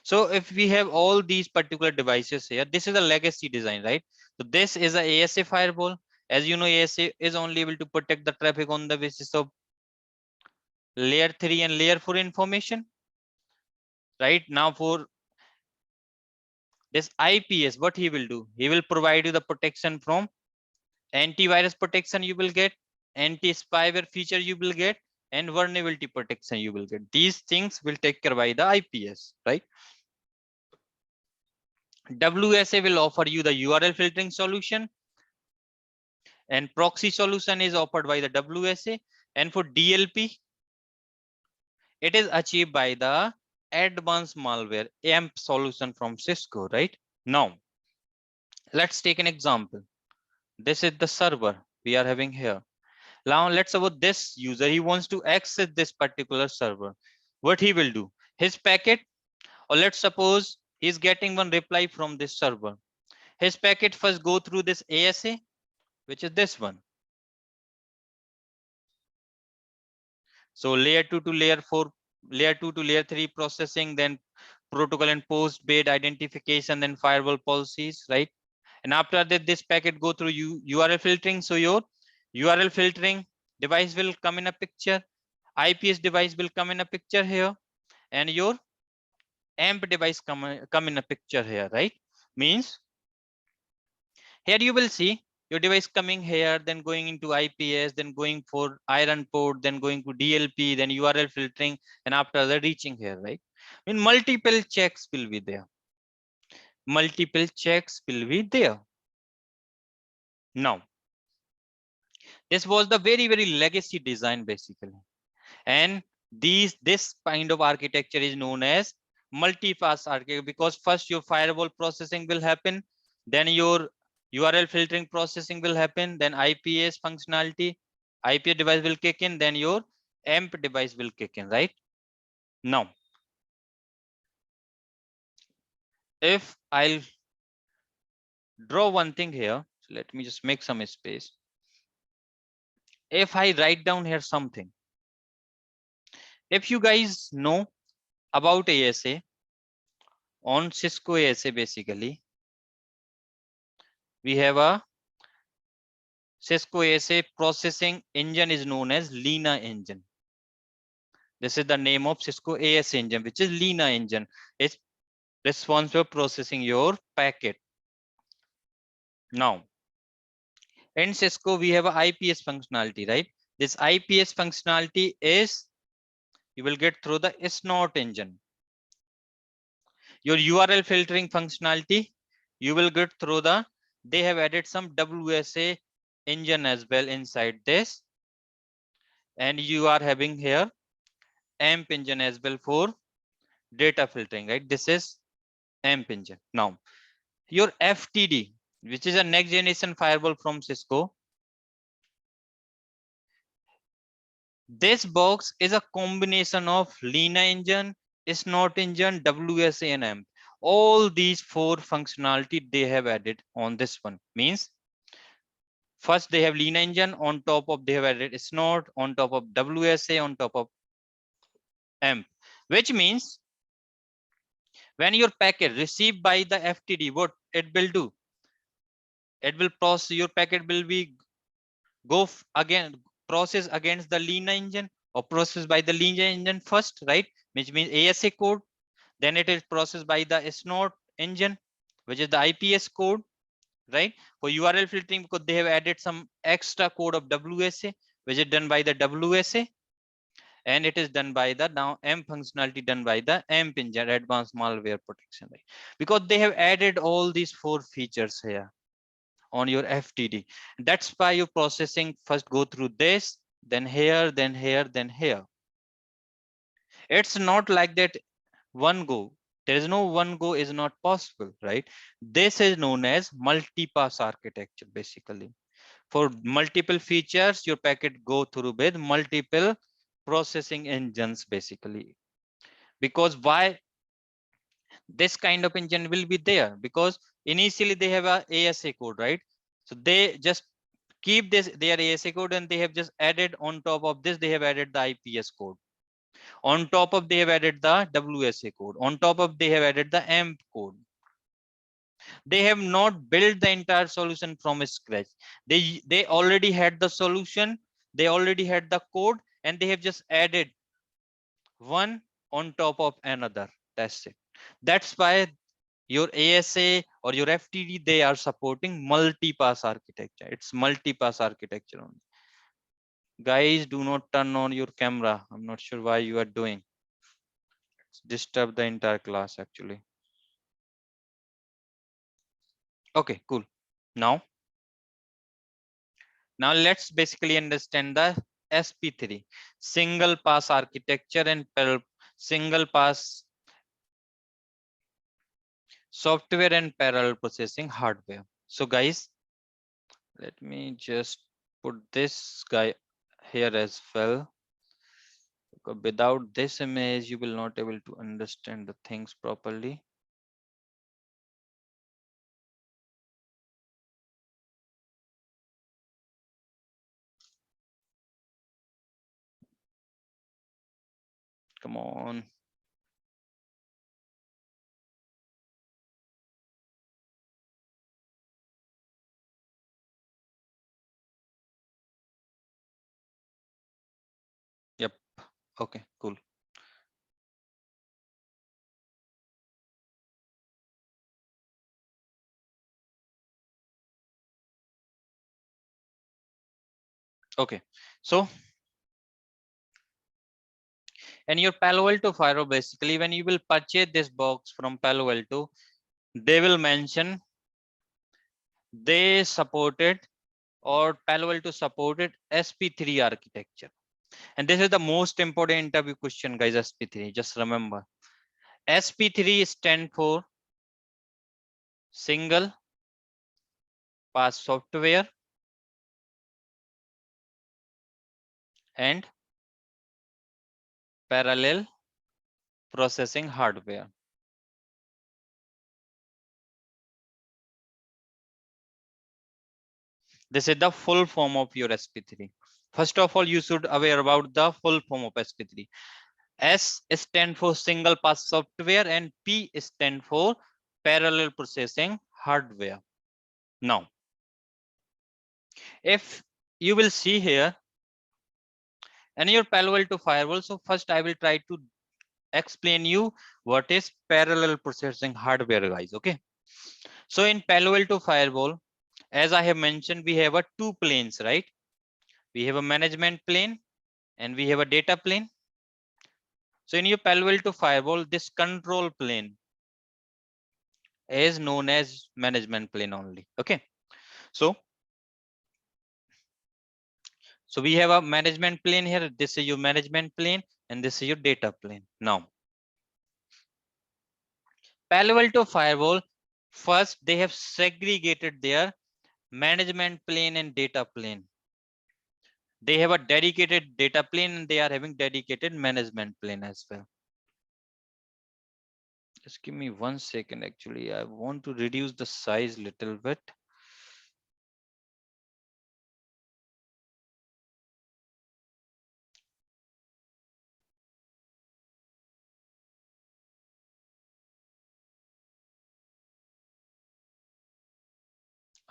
So if we have all these particular devices here, this is a legacy design, right? So this is a ASA firewall. As you know, ASA is only able to protect the traffic on the basis of layer 3 and layer 4 information. Right now, for this IPS, what he will do? He will provide you the protection from antivirus protection you will get, anti-spyware feature you will get, and vulnerability protection you will get. These things will take care by the IPS, right? WSA will offer you the URL filtering solution, and proxy solution is offered by the WSA. And for DLP, it is achieved by the advanced malware AMP solution from Cisco, right? Now, let's take an example. This is the server we are having here. Now let's suppose this user, he wants to access this particular server. What he will do? His packet, or let's suppose he's getting one reply from this server. His packet first go through this ASA, which is this one. So layer 2 to layer 4, layer 2 to layer 3 processing, then protocol and post bait identification, then firewall policies, right? And after that, this packet go through URL filtering. So your URL filtering device will come in a picture. IPS device will come in a picture here, and your AMP device come in a picture here, right? Means here you will see your device coming here, then going into IPS, then going for iron port, then going to DLP, then URL filtering, and after that reaching here, right? I mean, multiple checks will be there. Multiple checks will be there. Now, this was the very, very legacy design basically. And this kind of architecture is known as multi-pass architecture, because first your firewall processing will happen, then your URL filtering processing will happen, then IPS functionality, IPS device will kick in, then your AMP device will kick in, right? Now, if I'll draw one thing here, so let me just make some space. If I write down here something, if you guys know about ASA, on Cisco ASA basically, we have a Cisco ASA processing engine is known as Lena engine. This is the name of Cisco ASA engine, which is Lena engine. It's responsible for processing your packet. Now, in Cisco, we have a IPS functionality, right? This IPS functionality is you will get through the snat engine. Your URL filtering functionality, you will get through the, they have added some WSA engine as well inside this. And you are having here AMP engine as well for data filtering, right? This is AMP engine. Now, your FTD, which is a next generation firewall from Cisco. This box is a combination of Lena engine, snat engine, WSA and AMP. All these four functionality they have added on this one. Means first they have Lena engine, on top of they have added snat, on top of WSA, on top of AMP, which means When your packet received by the FTD, what it will do? It will process, your packet will be again process against the Lena engine, or processed by the Lena engine first, right? Which means ASA code. Then it is processed by the snot engine, which is the IPS code, right? For URL filtering, because they have added some extra code of WSA, which is done by the WSA, and it is done by the now M functionality done by the AMP engine, advanced malware protection, right? Because they have added all these 4 features here on your FTD. That's why your processing first go through this, then here, then here, then here. It's not like that one go. There is no one go is not possible, right? This is known as multi-pass architecture, basically. For multiple features, your packet go through with multiple processing engines, basically. Because why this kind of engine will be there? Because initially they have a ASA code, right? So they just keep this their ASA code, and they have just added on top of this, they have added the IPS code. On top of they have added the WSA code. On top of they have added the AMP code. They have not built the entire solution from scratch. They already had the solution, they already had the code, and they have just added one on top of another. That's it. That's why your ASA or your FTD, they are supporting multi-pass architecture. It's multi-pass architecture only. Guys, do not turn on your camera. I'm not sure why you are doing. It's disturb the entire class actually. Okay, cool. Now let's basically understand the SP3, single pass architecture and single pass software and parallel processing hardware. So guys, let me just put this guy here as well. Because without this image, you will not able to understand the things properly. Come on. Yep. Okay, cool. Okay. So, and your Palo Alto Firewall, basically, when you will purchase this box from Palo Alto, they will mention they supported, or Palo Alto supported SP3 architecture. And this is the most important interview question, guys. SP3, just remember. SP3 stand for single pass software and parallel processing hardware. This is the full form of your SP3. First of all, you should aware about the full form of SP3. S stand for single pass software and P stand for parallel processing hardware. Now, if you will see here, and your Palo Alto firewall, so first I will try to explain you what is parallel processing hardware, guys. Okay. So in Palo Alto firewall, as I have mentioned, we have a 2 planes, right? We have a management plane and we have a data plane. So in your Palo Alto firewall, this control plane is known as management plane only. Okay. So we have a management plane here. This is your management plane and this is your data plane. Now, Palo Alto firewall, first they have segregated their management plane and data plane. They have a dedicated data plane and they are having dedicated management plane as well. Just give me 1 second. Actually, I want to reduce the size little bit.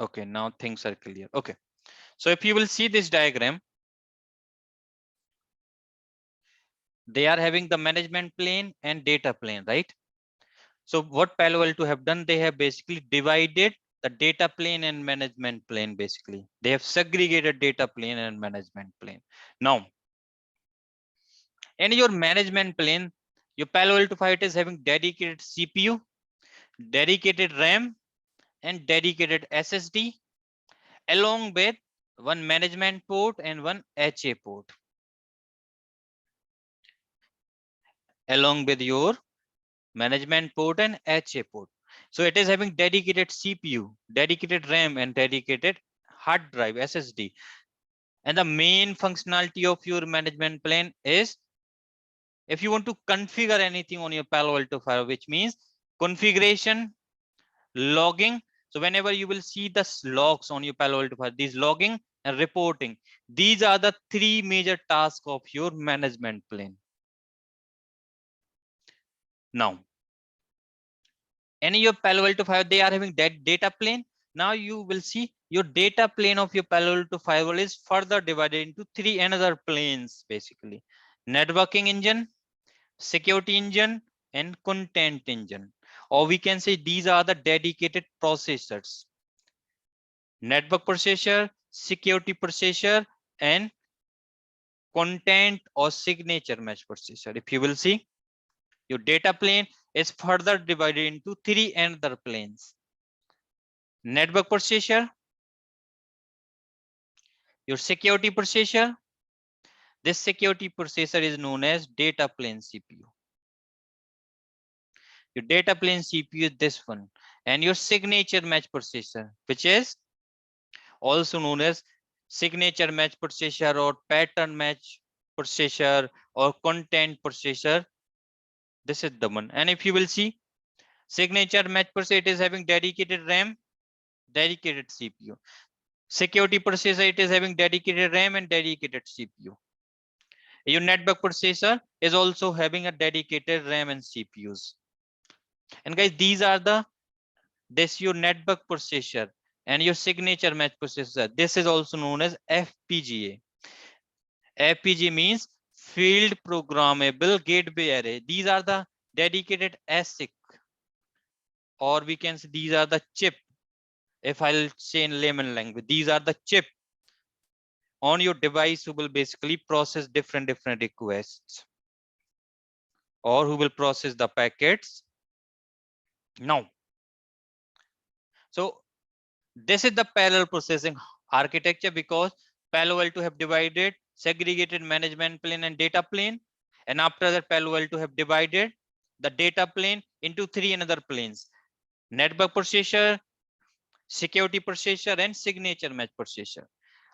Okay, now things are clear. Okay, so if you will see this diagram, they are having the management plane and data plane, right? So what Palo Alto have done, they have basically divided the data plane and management plane. Basically, they have segregated data plane and management plane. Now, in your management plane, your Palo Alto Fire is having dedicated CPU, dedicated RAM, and dedicated SSD, along with one management port and one HA port, along with your management port and HA port. So it is having dedicated CPU, dedicated RAM, and dedicated hard drive SSD. And the main functionality of your management plane is if you want to configure anything on your Palo Alto Fire, which means configuration, logging. So whenever you will see the logs on your Palo Alto Fire, these logging and reporting, these are the three major tasks of your management plane. Now, in your Palo Alto Firewall, they are having that data plane. Now you will see your data plane of your Palo Alto Firewall is further divided into three another planes, basically. Networking engine, security engine, and content engine. Or we can say these are the dedicated processors. Network processor, security processor, and content or signature match processor. If you will see, your data plane is further divided into three another planes. Network processor, your security processor. This security processor is known as data plane CPU. Your data plane CPU is this one, and your signature match processor, which is also known as signature match processor or pattern match processor or content processor. This is the one. And if you will see, signature match processor, it is having dedicated RAM, dedicated CPU. Security processor, it is having dedicated RAM and dedicated CPU. Your network processor is also having a dedicated RAM and CPUs. And guys, these are this your network processor and your signature match processor. This is also known as FPGA. FPGA means field programmable gateway array. These are the dedicated ASIC, or we can say these are the chip. If I'll say in layman language, these are the chip on your device who will basically process different requests, or who will process the packets. Now, so this is the parallel processing architecture, because Palo Alto have divided segregated management plane and data plane. And after that, Palo Alto have divided the data plane into three another planes: network processor, security processor, and signature match processor,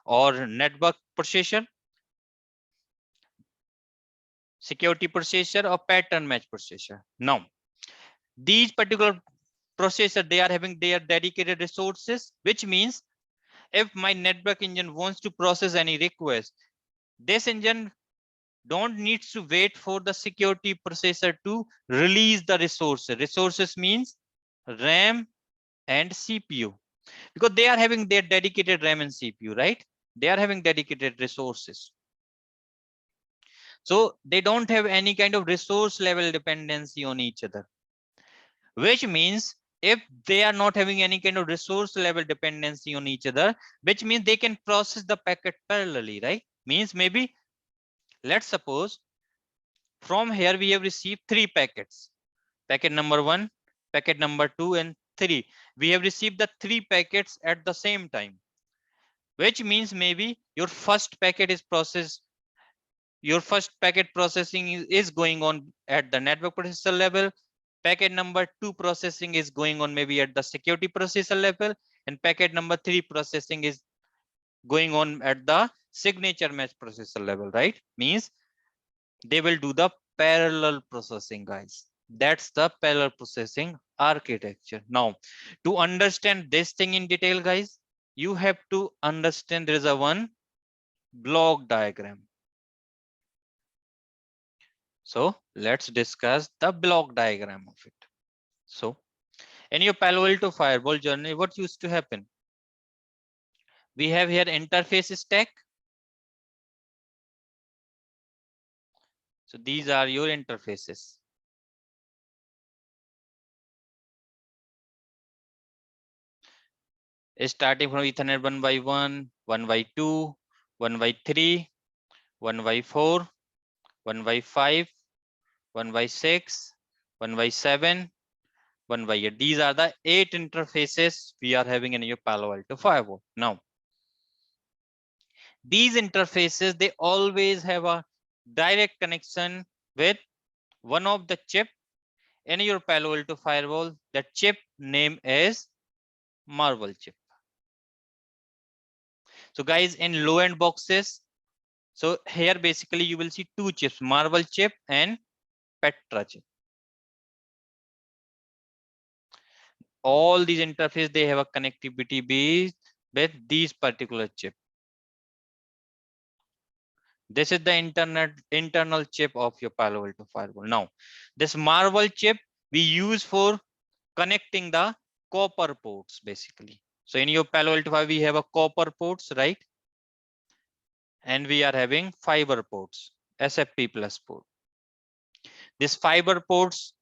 or network processor, security processor, or pattern match processor. Now, these particular processor, they are having their dedicated resources, which means if my network engine wants to process any request, this engine don't need to wait for the security processor to release the resources. Resources means RAM and CPU, because they are having their dedicated RAM and CPU, right? They are having dedicated resources. So they don't have any kind of resource level dependency on each other, which means if they are not having any kind of resource level dependency on each other, which means they can process the packet parallelly, right? Means maybe let's suppose from here we have received three packets: packet number 1, packet number 2, and 3. We have received the three packets at the same time, which means maybe your first packet is processed. Your first packet processing is going on at the network processor level. Packet number 2 processing is going on maybe at the security processor level, and packet number 3 processing is going on at the signature match processor level, right? Means they will do the parallel processing, guys. That's the parallel processing architecture. Now, to understand this thing in detail, guys, you have to understand there is a one block diagram. So let's discuss the block diagram of it. So in your Palo Alto firewall journey, what used to happen? We have here interface stack. So these are your interfaces. Starting from Ethernet 1x1, 1x2, 1x3, 1x4, 1x5, 1x6, 1x7, 1x8. These are the 8 interfaces we are having in your Palo Alto firewall. Now, these interfaces, they always have a direct connection with one of the chip in your Palo Alto firewall. That chip name is Marvel chip. So guys, in low end boxes, so here basically you will see 2 chips, Marvel chip and Petra chip. All these interfaces, they have a connectivity based with these particular chip. This is the internal chip of your Palo Alto firewall. Now, this Marvel chip we use for connecting the copper ports basically. So in your Palo Alto firewall, we have a copper ports, right? And we are having fiber ports, SFP plus port. This fiber ports,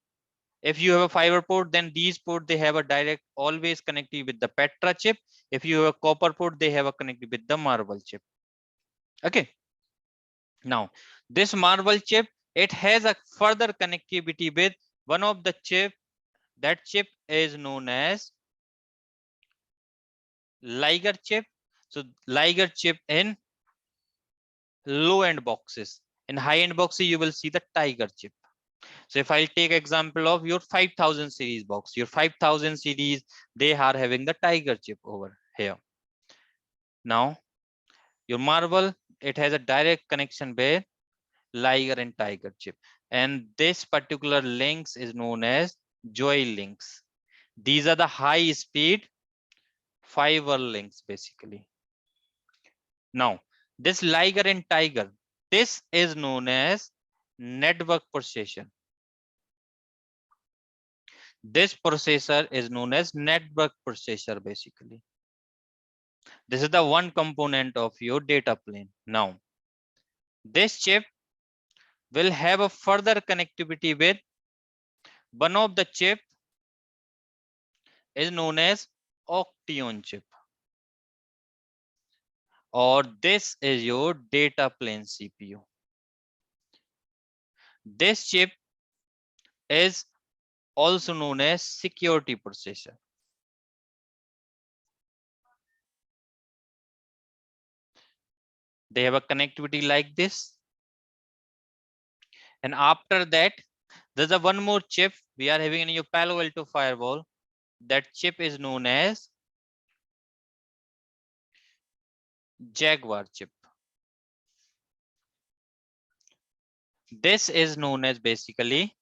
if you have a fiber port, then these ports, they have a direct always connectivity with the Petra chip. If you have a copper port, they have a connectivity with the Marvel chip. Okay. Now, this Marvel chip, it has a further connectivity with one of the chip. That chip is known as Liger chip. So Liger chip in low end boxes. In high end boxes, you will see the Tiger chip. So if I'll take example of your 5000 series box, your 5000 series, they are having the Tiger chip over here. Now, your Marvel, it has a direct connection with Liger and Tiger chip. And this particular links is known as Joy links. These are the high speed fiber links basically. Now, this Liger and Tiger, this is known as network processor. This processor is known as network processor basically. This is the one component of your data plane. Now, this chip will have a further connectivity with one of the chip is known as Octeon chip. Or this is your data plane CPU. This chip is also known as security processor. They have a connectivity like this. And after that, there's a one more chip we are having in your Palo Alto firewall. That chip is known as Jaguar chip. This is known as basically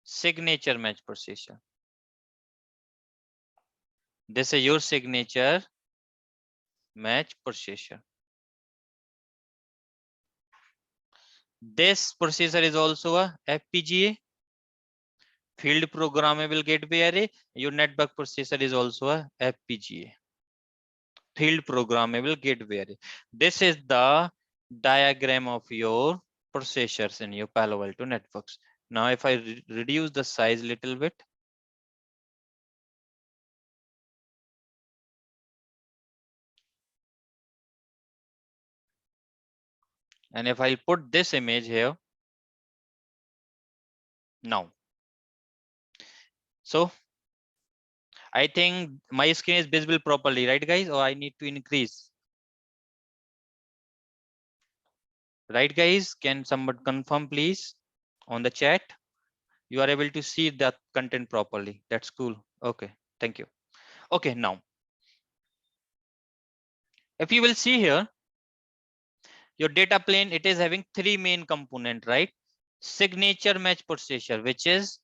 signature match processor. This is your signature match processor. This processor is also a FPGA, field programmable gateway array. Your network processor is also a FPGA, field programmable gateway array. This is the diagram of your processors in your Palo Alto networks. Now, if I reduce the size a little bit, and if I put this image here, now, so I think my screen is visible properly, right, guys? Or I need to increase? Right, guys? Can someone confirm, please, on the chat? You are able to see the content properly. That's cool. Okay, thank you. Okay, now, if you will see here, your data plane, it is having 3 main component, right? Signature match processor, which is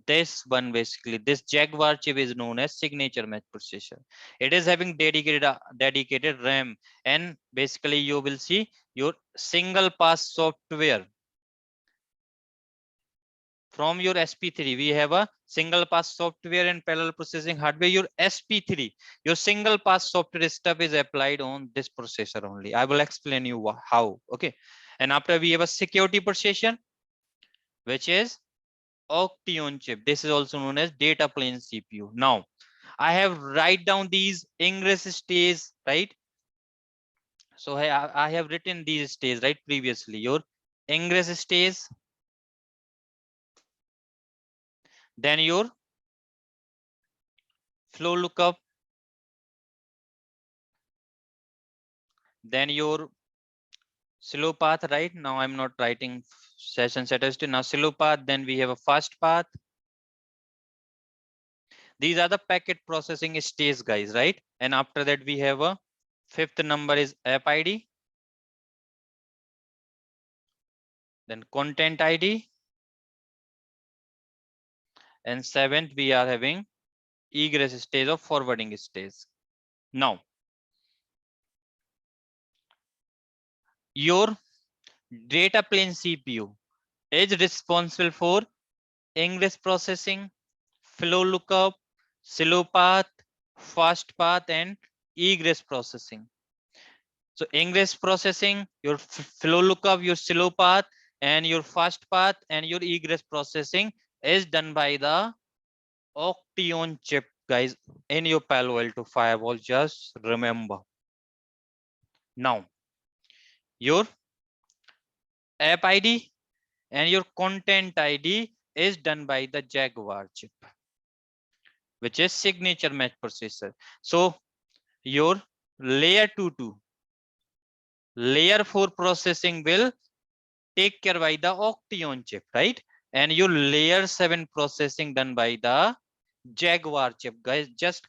this one basically. This Jaguar chip is known as signature match processor. It is having dedicated RAM, and basically you will see your single pass software from your SP3, we have a single pass software and parallel processing hardware. Your SP3, your single pass software stuff is applied on this processor only. I will explain you how. Okay. And after we have a security processor, which is Oction chip. This is also known as data plane CPU. Now, I have write down these ingress stages, right? So I have written these stages, right? Previously, your ingress stage, then your flow lookup, then your slow path, right? Now I'm not writing session status. Now slow path, then we have a fast path. These are the packet processing stages, guys, right? And after that, we have a fifth number is app ID, then content ID, and seventh we are having egress stage of forwarding stage. Now, your data plane CPU is responsible for ingress processing, flow lookup, slow path, fast path, and egress processing. So ingress processing, your flow lookup, your slow path, and your fast path, and your egress processing is done by the Oction chip, guys, in your Palo Alto firewall. Just remember. Now, your app ID and your content ID is done by the Jaguar chip, which is signature match processor. So your layer 2 to layer 4 processing will take care by the Oction chip, right? And your layer 7 processing done by the Jaguar chip, guys. Just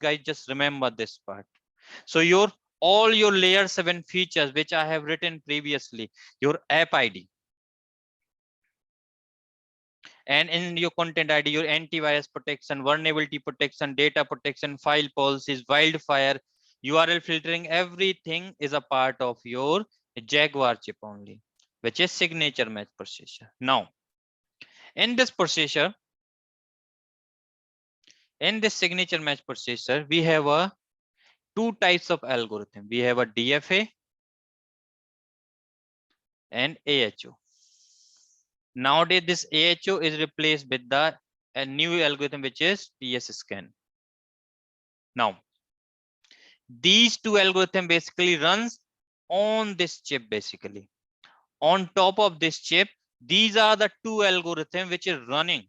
remember this part. So your all your layer 7 features, which I have written previously, your app ID, and in your content ID, your antivirus protection, vulnerability protection, data protection, file policies, wildfire, URL filtering, everything is a part of your Jaguar chip only, which is signature match processor. Now, in this processor, in this signature match processor, we have a two types of algorithm. We have a DFA and AHO. Nowadays, this AHO is replaced with the a new algorithm, which is TS scan. Now, these two algorithm basically runs on this chip. Basically, on top of this chip, these are the two algorithm which is running,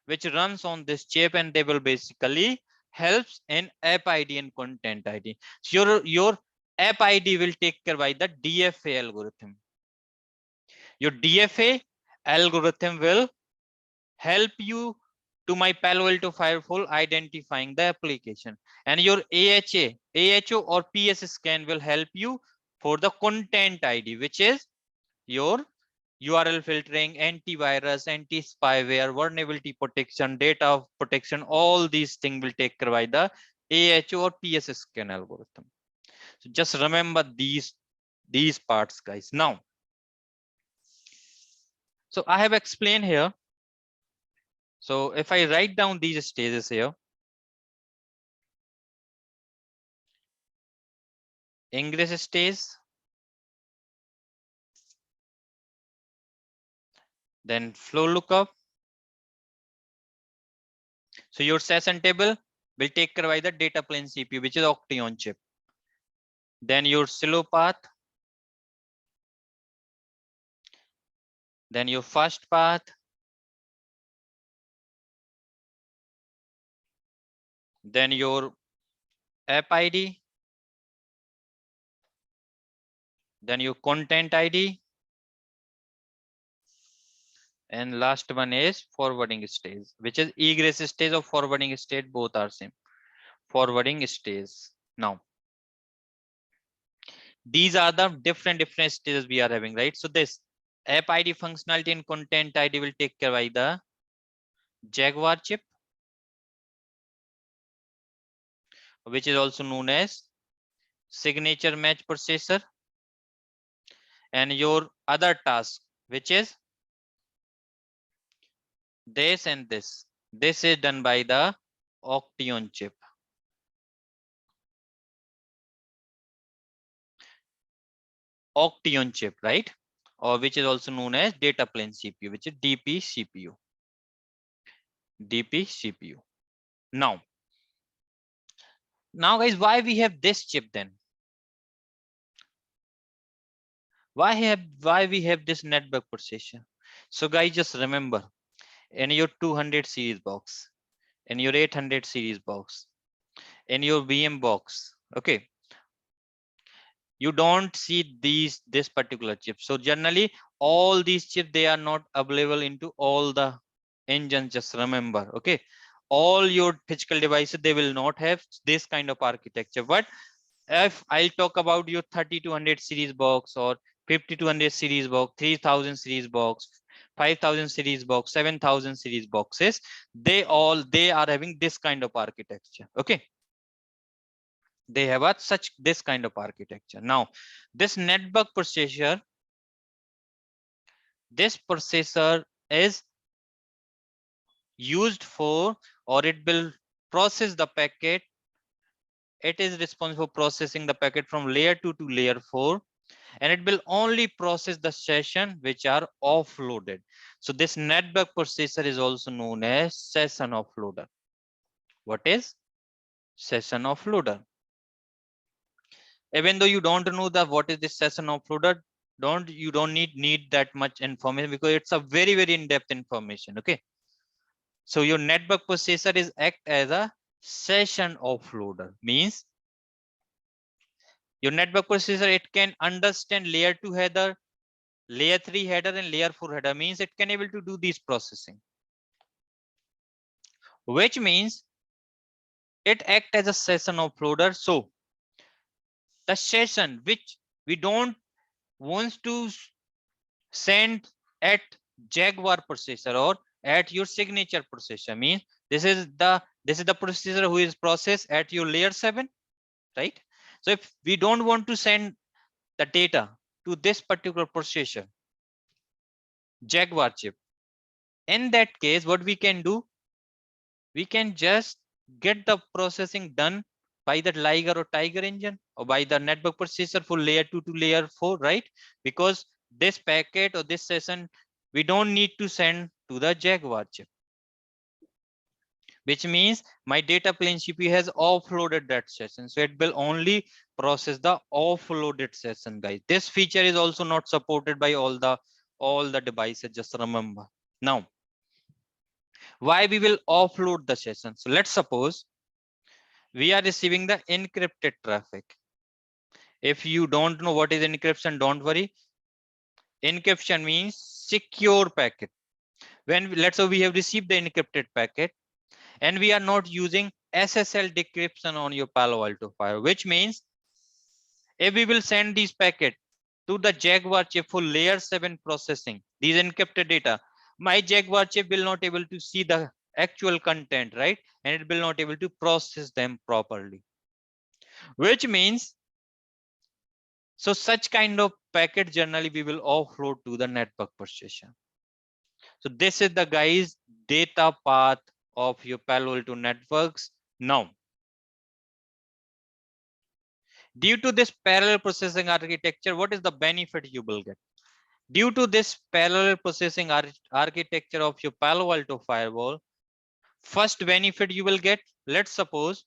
which runs on this chip, and they will basically helps in app ID and content ID. So your app ID will take care by the DFA algorithm. Your DFA algorithm will help you to my Palo Alto firewall identifying the application, and your AHO or PS scan will help you for the content ID, which is your URL filtering, antivirus, anti-spyware, vulnerability protection, data protection. All these things will take care by the AHO or PS scan algorithm. So just remember these parts, guys. Now, so I have explained here. So if I write down these stages here, ingress stage, then flow lookup. So your session table will take care by the data plane CPU, which is Oction chip. Then your slow path, then your fast path, then your app ID, then your content ID, and last one is forwarding stage, which is egress stage or forwarding state. Both are same. Forwarding stage. Now, these are the different stages we are having, right? So this app ID functionality and content ID will take care by the Jaguar chip, which is also known as signature match processor, and your other task, which is This and this. This is done by the Octeon chip. Octeon chip, right? Or which is also known as data plane CPU, which is DP CPU. DP CPU. Now guys, why we have this chip then? Why we have this network processor? So guys, just remember, in your 200 series box, in your 800 series box, in your VM box, okay, you don't see this particular chip. So generally all these chips, they are not available into all the engines. Just remember, okay, all your physical devices, they will not have this kind of architecture. But if I'll talk about your 3200 series box or 5200 series box, 3000 series box, 5000 series box, 7000 series boxes, they are having this kind of architecture. Okay, they have this kind of architecture. Now this network processor, this processor is used for, or it will process the packet. It is responsible for processing the packet from layer 2 to layer 4, and it will only process the session which are offloaded. So this network processor is also known as session offloader. What is session offloader? Even though you don't know the what is this session offloader, you don't need that much information, because it's a very in-depth information. Okay, so your network processor is act as a session offloader. Means your network processor, it can understand layer 2 header, layer 3 header, and layer 4 header. Means it can able to do this processing, which means it act as a session offloader. So the session which we don't want to send at Jaguar processor or at your signature processor, means this is the processor who is processed at your layer 7, right? So if we don't want to send the data to this particular processor, Jaguar chip, in that case what we can do, we can just get the processing done by the Liger or Tiger engine, or by the network processor for layer 2 to layer 4, right? Because this packet or this session, we don't need to send to the Jaguar chip, which means my data plane CPU has offloaded that session. So it will only process the offloaded session, guys. This feature is also not supported by all the devices. Just remember. Now, why we will offload the session? So let's suppose we are receiving the encrypted traffic. If you don't know what is encryption, don't worry. Encryption means secure packet. Let's say we have received the encrypted packet and we are not using SSL decryption on your Palo Alto Firewall, which means if we will send these packet to the Jaguar chip for layer 7 processing, these encrypted data, my Jaguar chip will not able to see the actual content, right? And it will not able to process them properly, which means, so such kind of packet generally we will offload to the network processor. So this is the guys data path of your Palo Alto networks. Now, due to this parallel processing architecture, what is the benefit you will get? Due to this parallel processing architecture of your Palo Alto firewall, first benefit you will get, let's suppose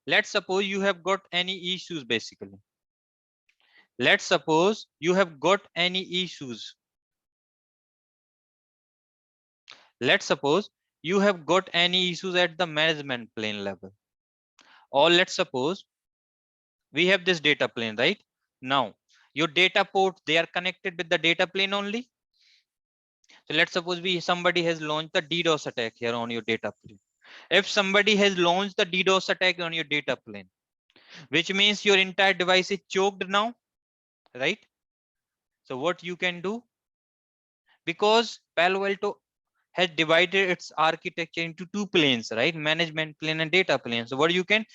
you have got any issues. Basically, let's suppose you have got any issues. Let's suppose you have got any issues at the management plane level, or let's suppose we have this data plane, right? Now your data ports, they are connected with the data plane only. So let's suppose somebody has launched the DDoS attack here on your data plane. If somebody has launched the DDoS attack on your data plane, which means your entire device is choked now, right? So what you can do, because Palo Alto has divided its architecture into two planes, right? Management plane and data plane. So what you can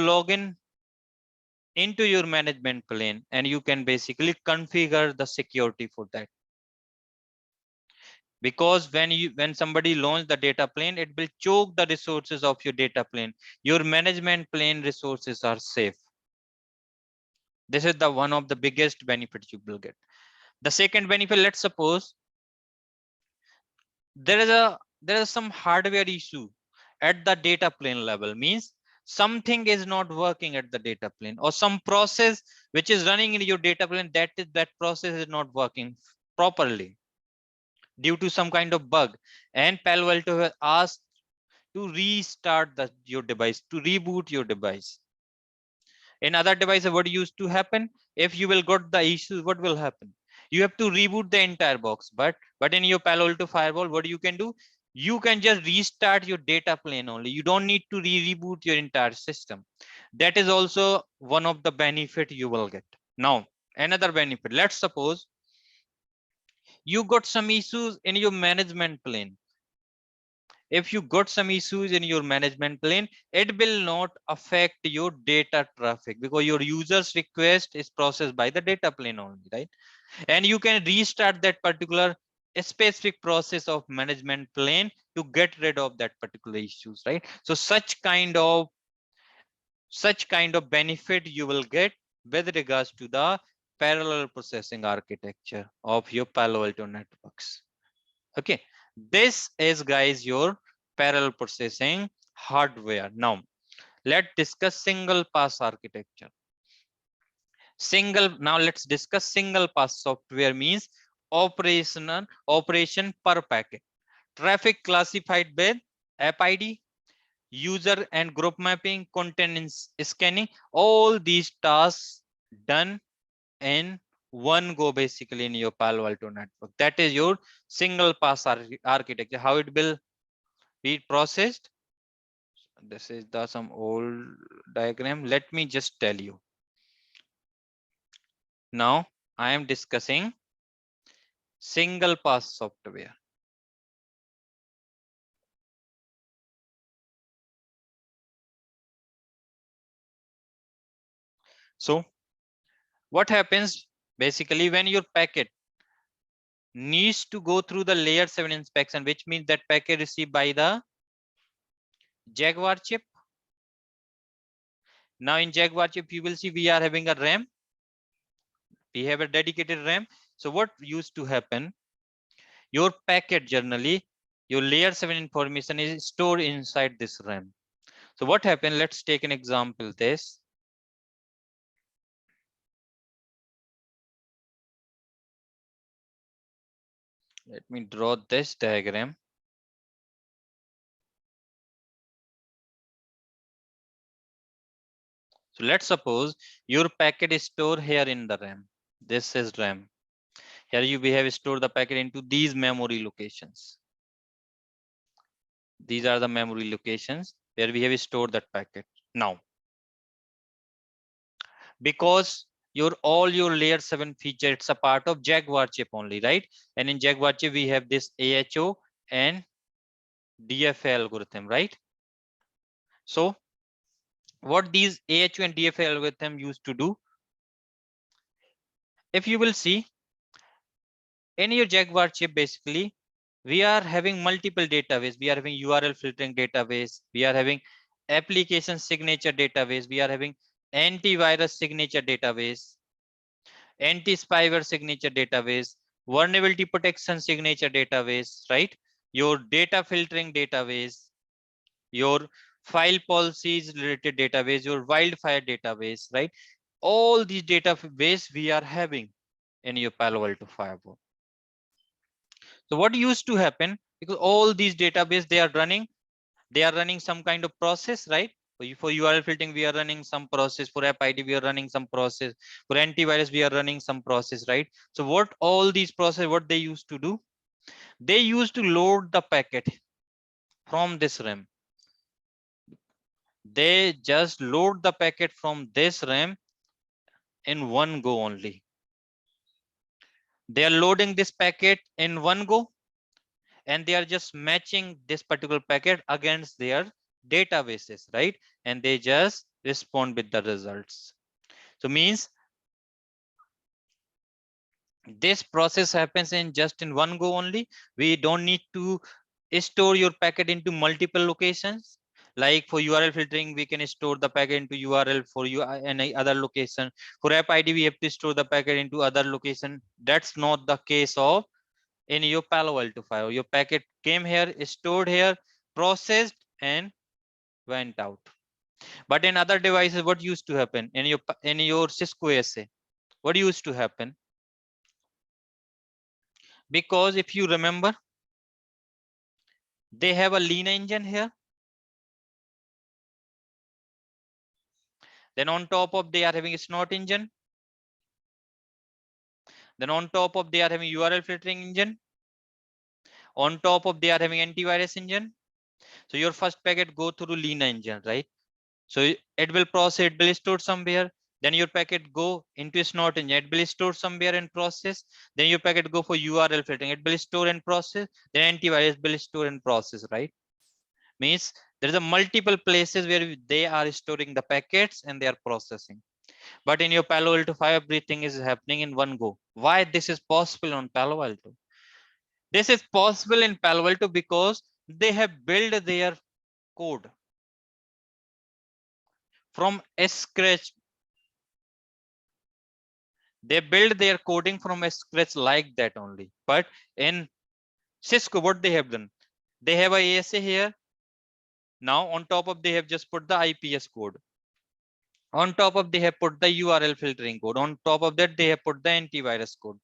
log in into your management plane and you can basically configure the security for that. because when somebody launch the data plane, it will choke the resources of your data plane. Your management plane resources are safe. This is the one of the biggest benefits you will get. The second benefit, let's suppose there is some hardware issue at the data plane level, means something is not working at the data plane, or some process which is running in your data plane, that process is not working properly due to some kind of bug, and Palo Alto has asked to restart your device, to reboot your device. In other devices, what used to happen, if you will got the issues, what will happen? You have to reboot the entire box. But in your Palo Alto firewall, what you can do, you can just restart your data plane only. You don't need to reboot your entire system. That is also one of the benefit you will get. Now, another benefit, let's suppose you got some issues in your management plane. If you got some issues in your management plane, it will not affect your data traffic, because your users request is processed by the data plane only, right? And you can restart that particular specific process of management plane to get rid of that particular issues, right? So such kind of benefit you will get with regards to the parallel processing architecture of your Palo Alto networks. Okay, this is, guys, your parallel processing hardware. Now let's discuss single pass architecture. Now let's discuss single pass software, means operation per packet, traffic classified with app id, user and group mapping, content scanning, all these tasks done in one go, basically, in your Palo Alto network. That is your single pass architecture. How it will be processed? This is the some old diagram. Let me just tell you. Now I am discussing single pass software. So what happens basically when your packet needs to go through the layer 7 inspection, which means that packet received by the Jaguar chip. Now in Jaguar chip, you will see we are having a RAM. We have a dedicated RAM. So what used to happen, your packet generally, your layer 7 information is stored inside this RAM. So what happened, let's take an example. This, let me draw this diagram. So let's suppose your packet is stored here in the RAM. This is RAM. Here we have stored the packet into these memory locations. These are the memory locations where we have stored that packet. Now, because all your layer 7 feature, it's a part of Jaguar chip only, right? And in Jaguar chip, we have this AHO and DFA algorithm, right? So what these AHO and DFA algorithm used to do, if you will see in your Jaguar chip, basically, we are having multiple database. We are having URL filtering database. We are having application signature database. We are having antivirus signature database, anti-spyware signature database, vulnerability protection signature database, right? Your data filtering database, your file policies related database, your wildfire database, right? All these database we are having in your Palo Alto firewall. So what used to happen, because all these database they are running some kind of process, right? For URL filtering, we are running some process. For app ID, we are running some process. For antivirus, we are running some process, right? So what all these process, what they used to do, they used to load the packet from this RAM. They just load the packet from this RAM in one go only. They are loading this packet in one go, and they are just matching this particular packet against their databases, right? And they just respond with the results. So means This process happens in just in one go only. We don't need to store your packet into multiple locations. Like for URL filtering, we can store the packet into URL for you any other location. For app ID, we have to store the packet into other location. That's not the case of in your Palo Alto Firewall. Your packet came here, stored here, processed, and went out. But in other devices, what used to happen in your Cisco SA? What used to happen? Because if you remember, they have a lean engine here. Then on top of they are having a snot engine. Then on top of they are having URL filtering engine. On top of they are having antivirus engine. So your first packet go through lean engine, right? So it will process, it will store somewhere. Then your packet go into a snot engine. It will store somewhere and process. Then your packet go for URL filtering. It will store and process. Then antivirus will store and process, right? Means there is a multiple places where they are storing the packets and they are processing. But in your Palo Alto Fire, everything is happening in one go. Why this is possible on Palo Alto? This is possible in Palo Alto because they have built their code from scratch. They build their coding from scratch like that only. But in Cisco, what they have done? They have a ASA here. Now on top of they have just put the IPS code. On top of they have put the URL filtering code. On top of that, they have put the antivirus code.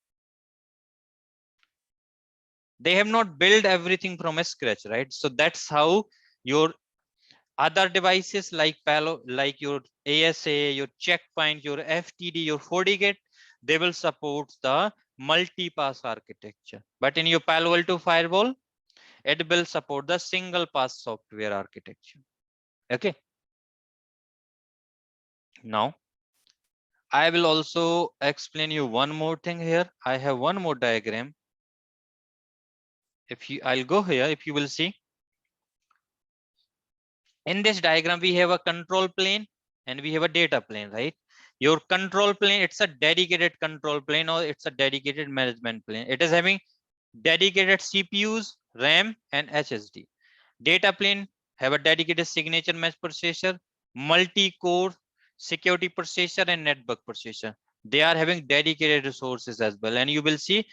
They have not built everything from scratch, right? So that's how your other devices like like your ASA, your checkpoint, your FTD, your FortiGate, they will support the multi-pass architecture. But in your Palo Alto firewall, it will support the single pass software architecture. Okay. Now, I will also explain you one more thing here. I have one more diagram. I'll go here, if you will see. In this diagram, we have a control plane and we have a data plane, right? Your control plane, it's a dedicated control plane or it's a dedicated management plane. It is having dedicated CPUs, RAM, and HSD. Data plane have a dedicated signature mesh processor, multi-core security processor, and network processor. They are having dedicated resources as well. And you will see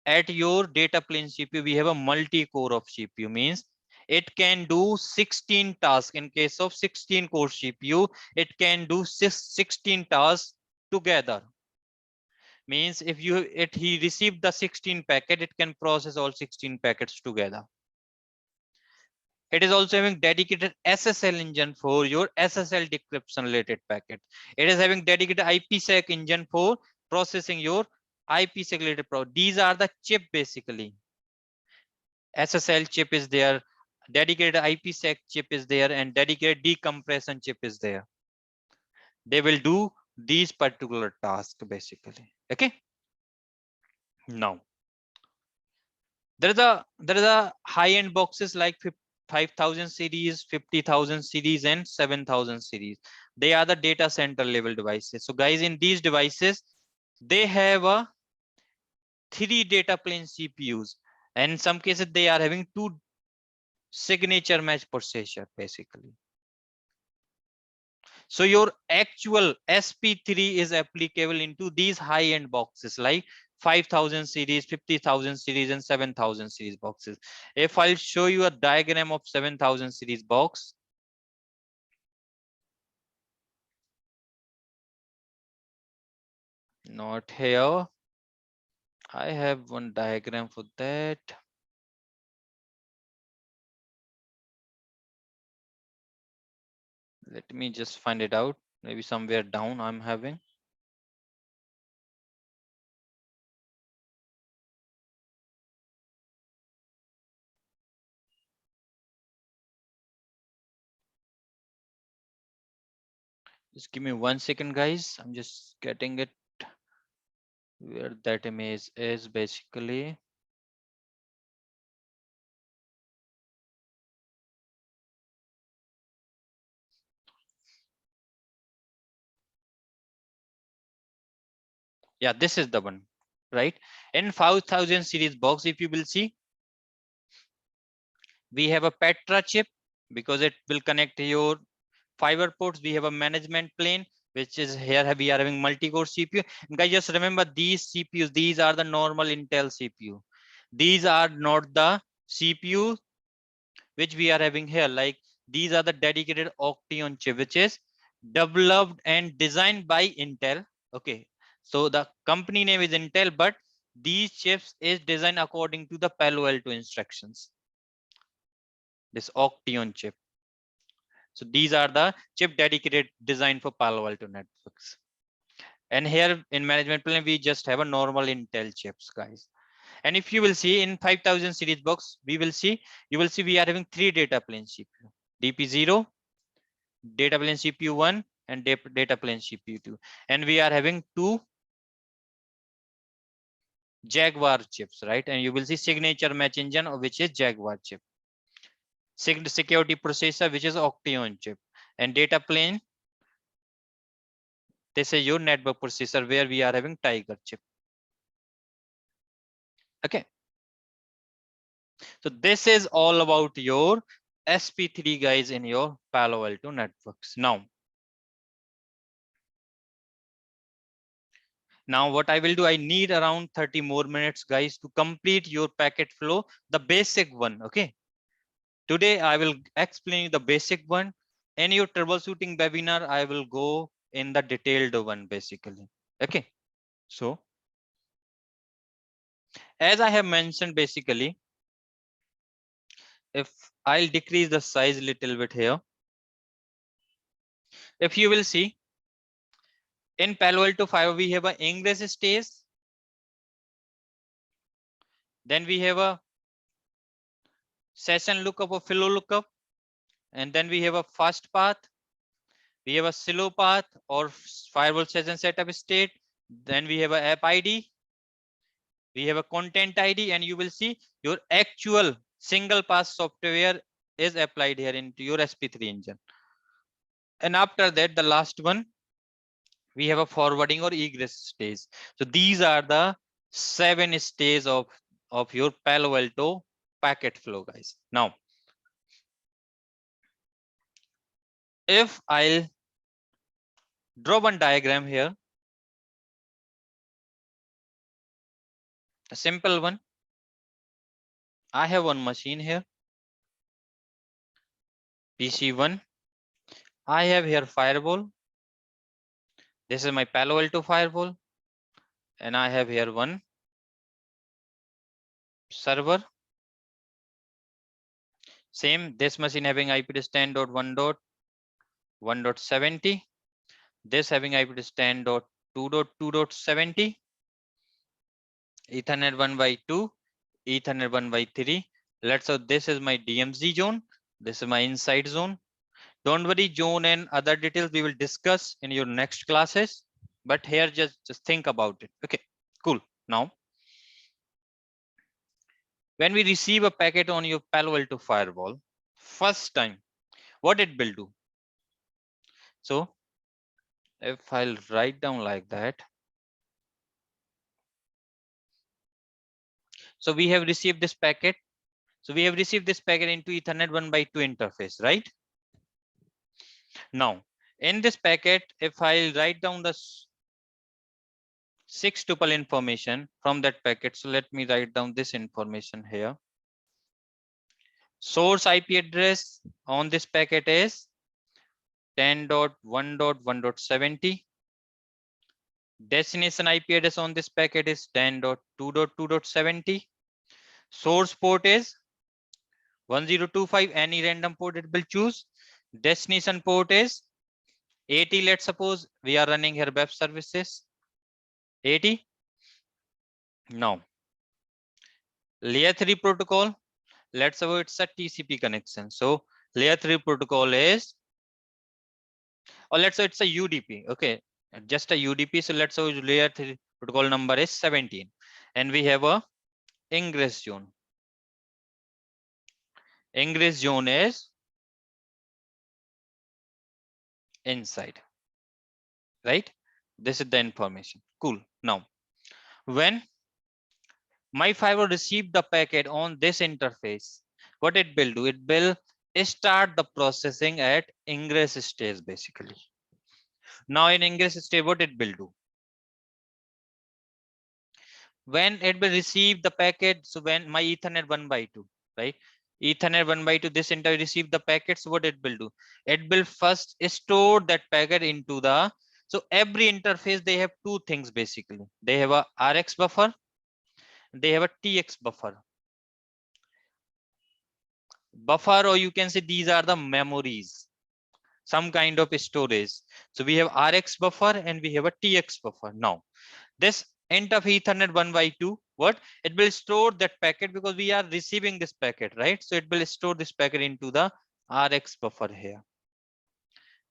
at your data plane CPU, we have a multi-core of CPU, means it can do 16 tasks. In case of 16 core CPU, it can do 16 tasks together. Means if he received the 16 packet, it can process all 16 packets together. It is also having dedicated SSL engine for your SSL decryption related packet. It is having dedicated IPsec engine for processing your IPsec related These are the chip basically. SSL chip is there, dedicated IPsec chip is there, and dedicated decompression chip is there. They will do these particular tasks basically. Okay. Now there is a high-end boxes like 5,000 series, 50,000 series, and 7,000 series. They are the data center level devices. So guys, in these devices, they have a 3 data plane CPUs, and in some cases they are having 2 signature match processor basically. So your actual SP3 is applicable into these high-end boxes like 5,000 series, 50,000 series, and 7,000 series boxes. If I'll show you a diagram of 7,000 series box. Not here. I have one diagram for that. Let me just find it out. Maybe somewhere down I'm having. Just give me 1 second, guys. I'm just getting it where that image is basically. Yeah, this is the one. right? In 5000 series box, if you will see, we have a Petra chip because it will connect your fiber ports. We have a management plane, which is here we are having multi-core CPU. And guys, just remember these CPUs, these are the normal Intel CPU. These are not the CPU which we are having here. Like these are the dedicated Octeon chip, which is developed and designed by Intel. Okay, so the company name is Intel, but these chips is designed according to the Palo Alto instructions. This Octeon chip. So these are the chip dedicated designed for Palo Alto networks. And here in management plane, we just have a normal Intel chips, guys. And if you will see in 5000 series box, you will see we are having 3 data plane CPU: DP0, data plane CPU 1, and data plane CPU 2. And we are having 2 Jaguar chips, right? And you will see signature match engine, which is Jaguar chip. Security processor, which is Octeon chip. And data plane, this is your network processor, where we are having Tiger chip. Okay. So this is all about your SP3, guys, in your Palo Alto networks. Now what I will do, I need around 30 more minutes, guys, to complete your packet flow, the basic one. Okay. Today I will explain the basic one. In your troubleshooting webinar, I will go in the detailed one basically. Okay. So as I have mentioned, basically, if I'll decrease the size a little bit here, if you will see in Palo Alto 5, we have a ingress stage, then we have a session lookup or flow lookup, and then we have a fast path, we have a slow path or firewall session setup state, then we have a app ID, we have a content ID, and you will see your actual single pass software is applied here into your SP3 engine. And after that, the last one, we have a forwarding or egress stage. So these are the 7 stages of your Palo Alto packet flow, guys. Now, if I'll draw one diagram here, a simple one. I have one machine here, PC1. I have here firewall. This is my Palo Alto firewall. And I have here one server. Same, this machine having IP address 10.1.1.70. This having IP address 10.2.2.70. Ethernet 1/2, Ethernet 1/3. Let's say this is my DMZ zone. This is my inside zone. Don't worry, zone and other details we will discuss in your next classes. But here just think about it. Okay, cool. Now, when we receive a packet on your Palo Alto firewall, first time, what it will do? So if I'll write down like that. So we have received this packet. So we have received this packet into Ethernet 1/2 interface, right? Now, in this packet, if I'll write down the 6 tuple information from that packet, so let me write down this information here. Source IP address on this packet is 10.1.1.70. Destination IP address on this packet is 10.2.2.70. Source port is 1025, any random port it will choose. Destination port is 80. Let's suppose we are running here web services 80. Now, layer 3 protocol, let's suppose it's a TCP connection. So layer 3 protocol is, or let's say it's a UDP. Okay, just a UDP. So let's say layer 3 protocol number is 17, and we have a ingress zone. Ingress zone is inside, right? This is the information. Cool. Now, when My firewall received the packet on this interface. What it will do? It will start the processing at ingress stage basically. Now in ingress stage, what it will do? When it will receive the packet, so when my Ethernet 1x2, right? Ethernet 1x2, this entire receive the packets, what it will do? It will first store that packet into the, so every interface, they have two things basically. They have a RX buffer, they have a TX buffer. Buffer, or you can say these are the memories, some kind of storage. So we have RX buffer and we have a TX buffer. Now, this end of Ethernet 1x2, what? It will store that packet because we are receiving this packet, right? So it will store this packet into the RX buffer here.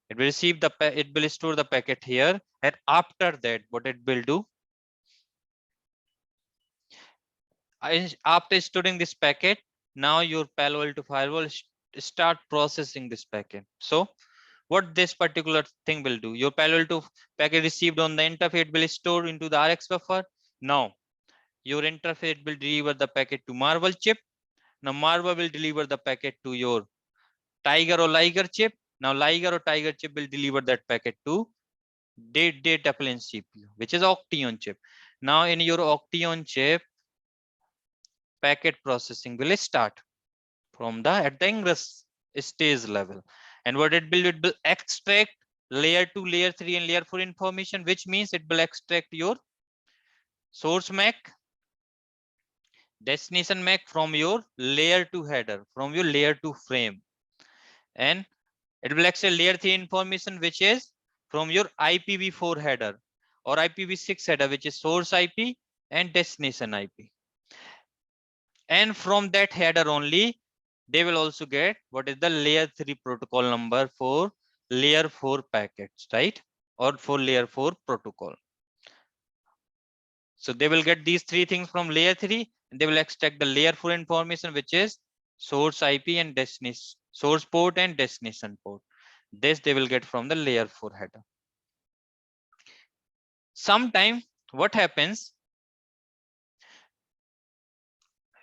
It will receive the, it will store the packet here. And after that, what it will do? After storing this packet, now your Palo Alto firewall start processing this packet. So what this particular thing will do? Your Palo Alto packet received on the interface will store into the RX buffer. Now your interface will deliver the packet to Marvel chip. Now Marvel will deliver the packet to your Tiger or Liger chip. Now Liger or Tiger chip will deliver that packet to data plane CPU, which is Octeon chip. Now in your Octeon chip, packet processing will start from the at the ingress stage level. And what it will extract layer 2, layer 3 and layer 4 information, which means it will extract your source MAC, destination MAC from your layer 2 header, from your layer 2 frame. And it will extract layer 3 information, which is from your IPv4 header or IPv6 header, which is source IP and destination IP. And from that header only, they will also get what is the layer 3 protocol number for layer 4 packets, right? Or for layer 4 protocol. So they will get these three things from layer 3 and they will extract the layer 4 information, which is source IP and destination, source port and destination port. This they will get from the layer 4 header. Sometime what happens?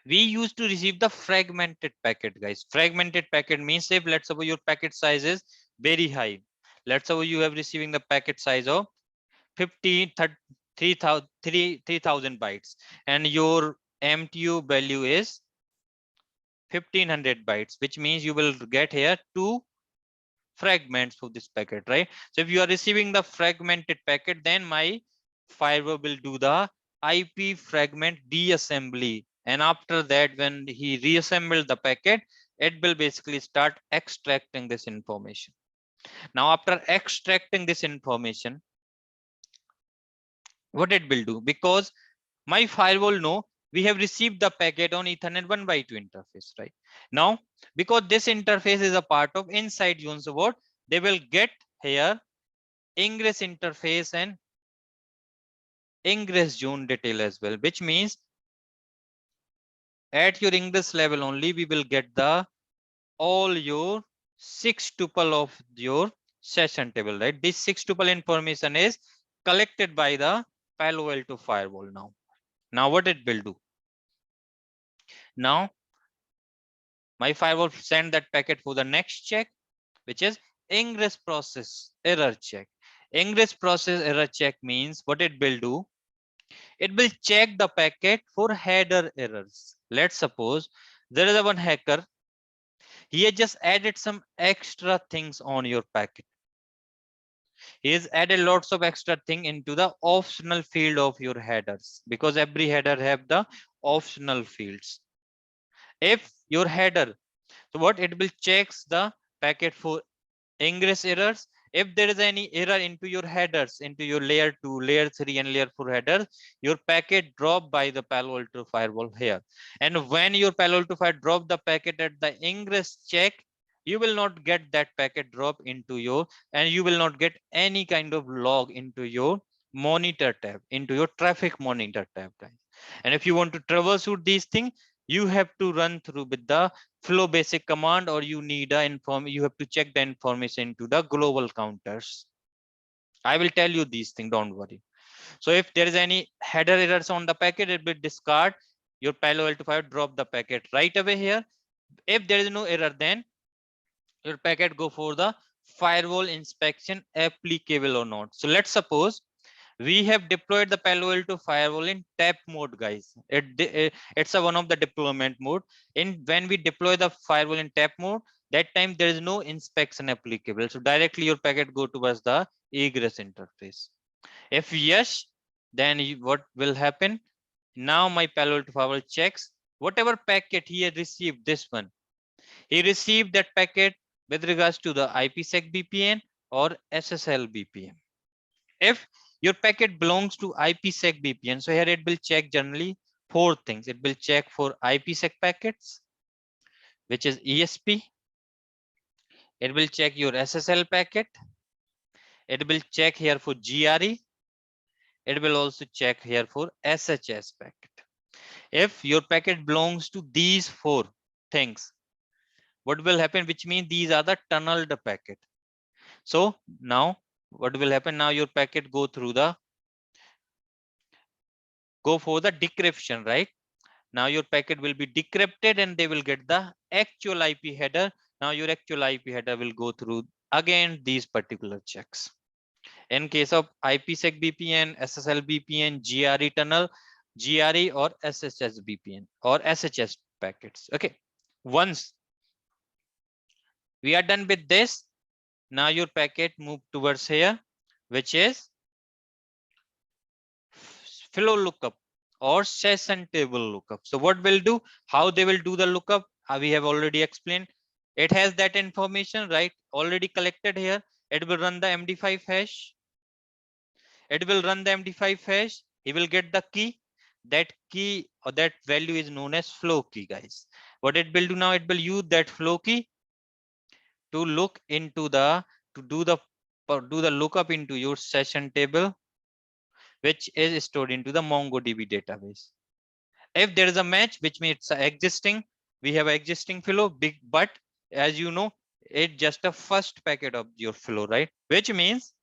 We used to receive the fragmented packet, guys. Fragmented packet means if let's suppose your packet size is very high. Let's suppose you have receiving the packet size of 3,000 bytes and your MTU value is 1500 bytes, which means you will get here two fragments of this packet, right? So if you are receiving the fragmented packet, then my firewall will do the IP fragment deassembly. And after that, when he reassembled the packet, it will basically start extracting this information. Now, after extracting this information, what it will do? Because my firewall know we have received the packet on Ethernet 1x2 interface, right? Now, because this interface is a part of inside zone, so what they will get here ingress interface and ingress zone detail as well, which means at your ingress level only we will get the all your 6 tuple of your session table, right? This 6 tuple information is collected by the Palo Alto firewall. Now what it will do? Now my firewall send that packet for the next check, which is ingress process error check. Ingress process error check means what it will do? It will check the packet for header errors. Let's suppose there is a one hacker. He has just added some extra things on your packet. He has added lots of extra thing into the optional field of your headers, because every header have the optional fields. If your header, so what it will checks the packet for ingress errors. If there is any error into your headers, into your layer 2, layer 3 and layer 4 headers, your packet drop by the Palo Alto firewall here. And when your Palo Alto firewall drop the packet at the ingress check, you will not get that packet drop into your, and you will not get any kind of log into your monitor tab, into your traffic monitor tab, guys. And if you want to troubleshoot these things, you have to run through with the flow basic command, or you need a you have to check the information to the global counters. I will tell you these things, don't worry. So if there is any header errors on the packet, it will discard your Palo Alto Firewall drop the packet right away here. If there is no error, then your packet go for the firewall inspection applicable or not. So let's suppose we have deployed the Palo Alto firewall in tap mode, guys. It's one of the deployment mode. In when we deploy the firewall in tap mode, that time there is no inspection applicable. So directly your packet go towards the egress interface. If yes, then what will happen? Now my Palo Alto firewall checks whatever packet he had received. This one, he received that packet with regards to the IPsec VPN or SSL VPN. If your packet belongs to IPsec VPN, so here it will check generally four things. It will check for IPsec packets, which is ESP. It will check your SSL packet. It will check here for GRE. It will also check here for SHS packet. If your packet belongs to these four things, what will happen? Which means these are the tunneled packet. So now what will happen? Now your packet go for the decryption, right? Now your packet will be decrypted and they will get the actual IP header. Now your actual IP header will go through again these particular checks. In case of IPsec VPN, SSL VPN, GRE tunnel, GRE or SHS VPN or SHS packets. Okay. Once we are done with this, now your packet move towards here, which is flow lookup or session table lookup. So what will do? How they will do the lookup? We have already explained. It has that information, right? Already collected here. It will run the MD5 hash. It will run the MD5 hash. He will get the key. That key or that value is known as flow key, guys. What it will do now? It will use that flow key to look into the do the lookup into your session table, which is stored into the MongoDB database. If there is a match, which means it's existing, we have existing flow, but as you know, it's just a first packet of your flow, right? Which means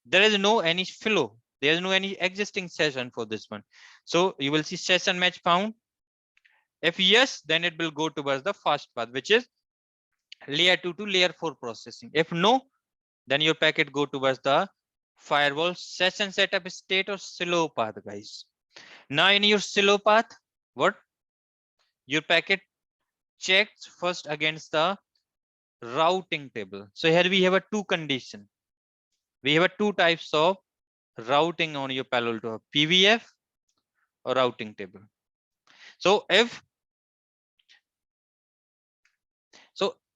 there is no any flow, there is no any existing session for this one. So you will see session match found. If yes, then it will go towards the first path, which is layer 2 to layer 4 processing. If no, then your packet go towards the firewall session setup state or slow path, guys. Now in your slow path, what your packet checks first against the routing table. So here we have a two condition. We have a two types of routing on your Palo Alto, PVF or routing table. So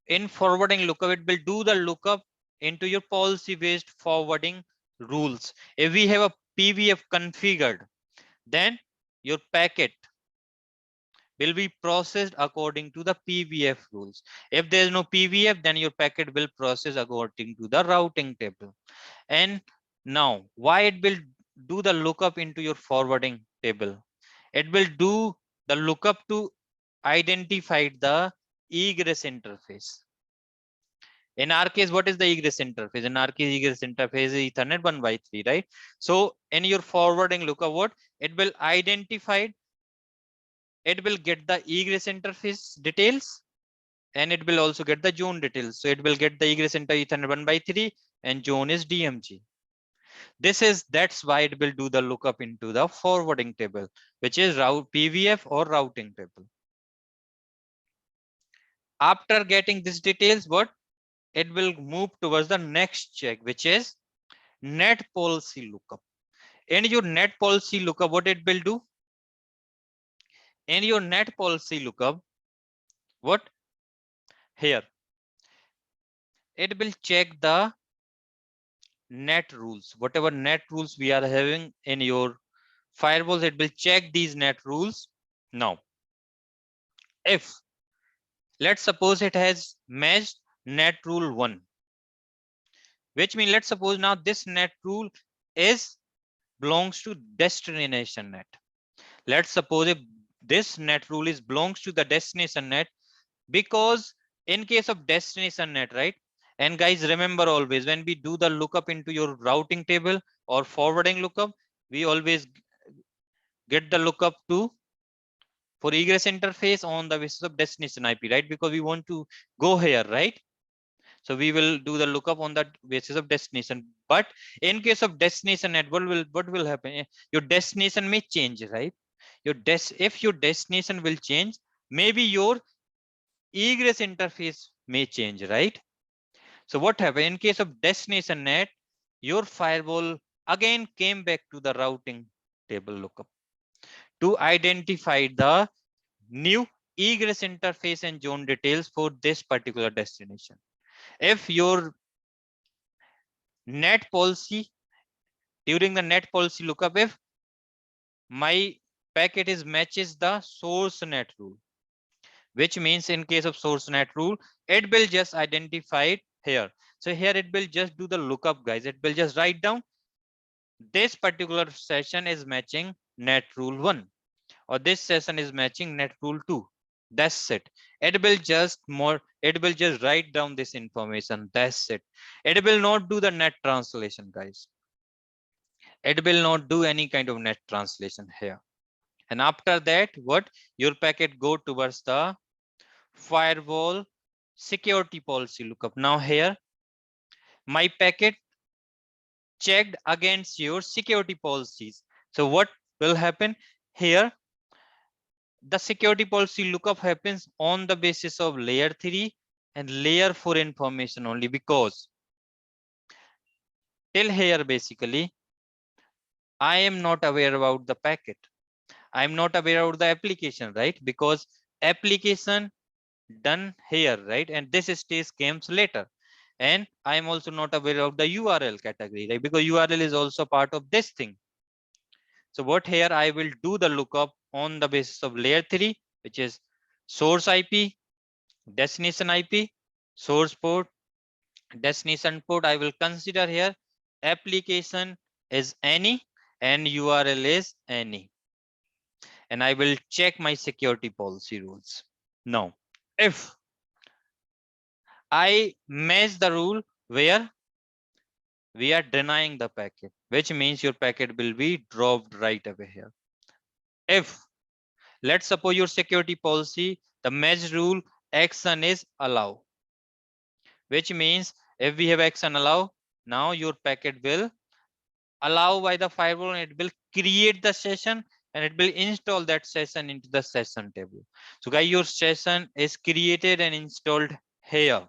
in forwarding lookup, it will do the lookup into your policy based forwarding rules. If we have a PVF configured, then your packet will be processed according to the PVF rules. If there is no PVF, then your packet will process according to the routing table. And now, why it will do the lookup into your forwarding table? It will do the lookup to identify the egress interface. In our case, what is the egress interface? In our case, egress interface is Ethernet 1x3, right? So in your forwarding lookup, what it will identify, it will get the egress interface details and it will also get the zone details. So it will get the egress into Ethernet 1x3 and zone is DMG. That's why it will do the lookup into the forwarding table, which is PVF or routing table. After getting these details, what it will move towards the next check, which is net policy lookup. In your net policy lookup, what it will do? In your net policy lookup, what here? It will check the net rules. Whatever net rules we are having in your firewalls, it will check these net rules. Now, if let's suppose it has matched net rule 1, which means let's suppose now this net rule belongs to destination net. Let's suppose if this net rule belongs to the destination net, because in case of destination net, right? And guys, remember always when we do the lookup into your routing table or forwarding lookup, we always get the lookup to for egress interface on the basis of destination IP, right? Because we want to go here, right? So we will do the lookup on the basis of destination. But in case of destination net, what will happen? Your destination may change, right? If your destination will change, maybe your egress interface may change, right? So what happened in case of destination net? Your firewall again came back to the routing table lookup to identify the new egress interface and zone details for this particular destination. If your net policy, during the net policy lookup, if my packet is matches the source net rule, which means in case of source net rule, it will just identify it here. So here it will just do the lookup, guys. It will just write down this particular session is matching net rule 1, or this session is matching net rule 2. That's it. It will just write down this information. That's it. It will not do the net translation, guys. It will not do any kind of net translation here. And after that, what? Your packet go towards the firewall security policy lookup. Now here, my packet checked against your security policies. So what will happen here? The security policy lookup happens on the basis of layer 3 and layer 4 information only, because till here basically I am not aware about the packet. I am not aware of the application, right? Because application done here, right? And this stage comes later. And I am also not aware of the URL category, right? Because URL is also part of this thing. So what here I will do the lookup on the basis of layer 3, which is source IP, destination IP, source port, destination port. I will consider here application is any and URL is any. And I will check my security policy rules. Now, if I match the rule where we are denying the packet, which means your packet will be dropped right away here. If let's suppose your security policy, the match rule action is allow, which means if we have action allow, now your packet will allow by the firewall and it will create the session and it will install that session into the session table. So guys, your session is created and installed here.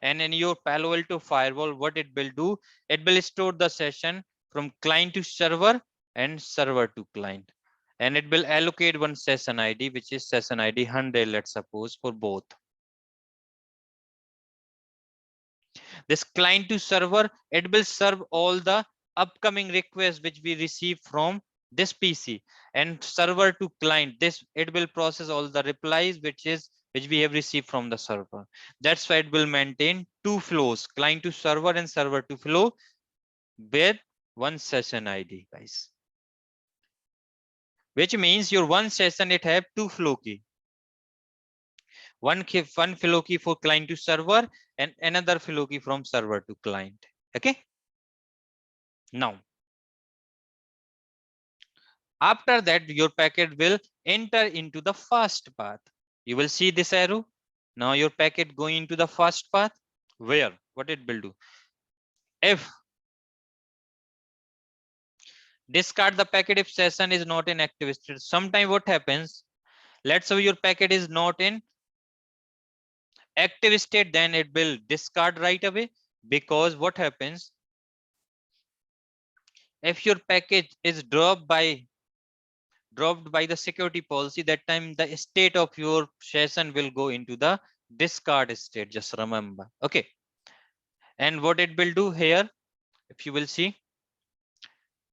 And in your Palo Alto firewall, what it will do, it will store the session from client to server and server to client. And it will allocate one session ID, which is session ID 100, let's suppose, for both. This client to server, it will serve all the upcoming requests which we receive from this PC, and server to client, this it will process all the replies which we have received from the server. That's why it will maintain two flows, client to server and server to flow, with one session ID, guys. Which means your one session it have two flow key. One flow key for client to server and another flow key from server to client. Okay. Now, after that, your packet will enter into the fast path. You will see this arrow. Now your packet going into the fast path. Where? What it will do? If discard the packet if session is not in active state. Sometime what happens? Let's say your packet is not in active state, then it will discard right away, because what happens? If your package is dropped by the security policy, that time the state of your session will go into the discard state, just remember. Okay. And what it will do here, if you will see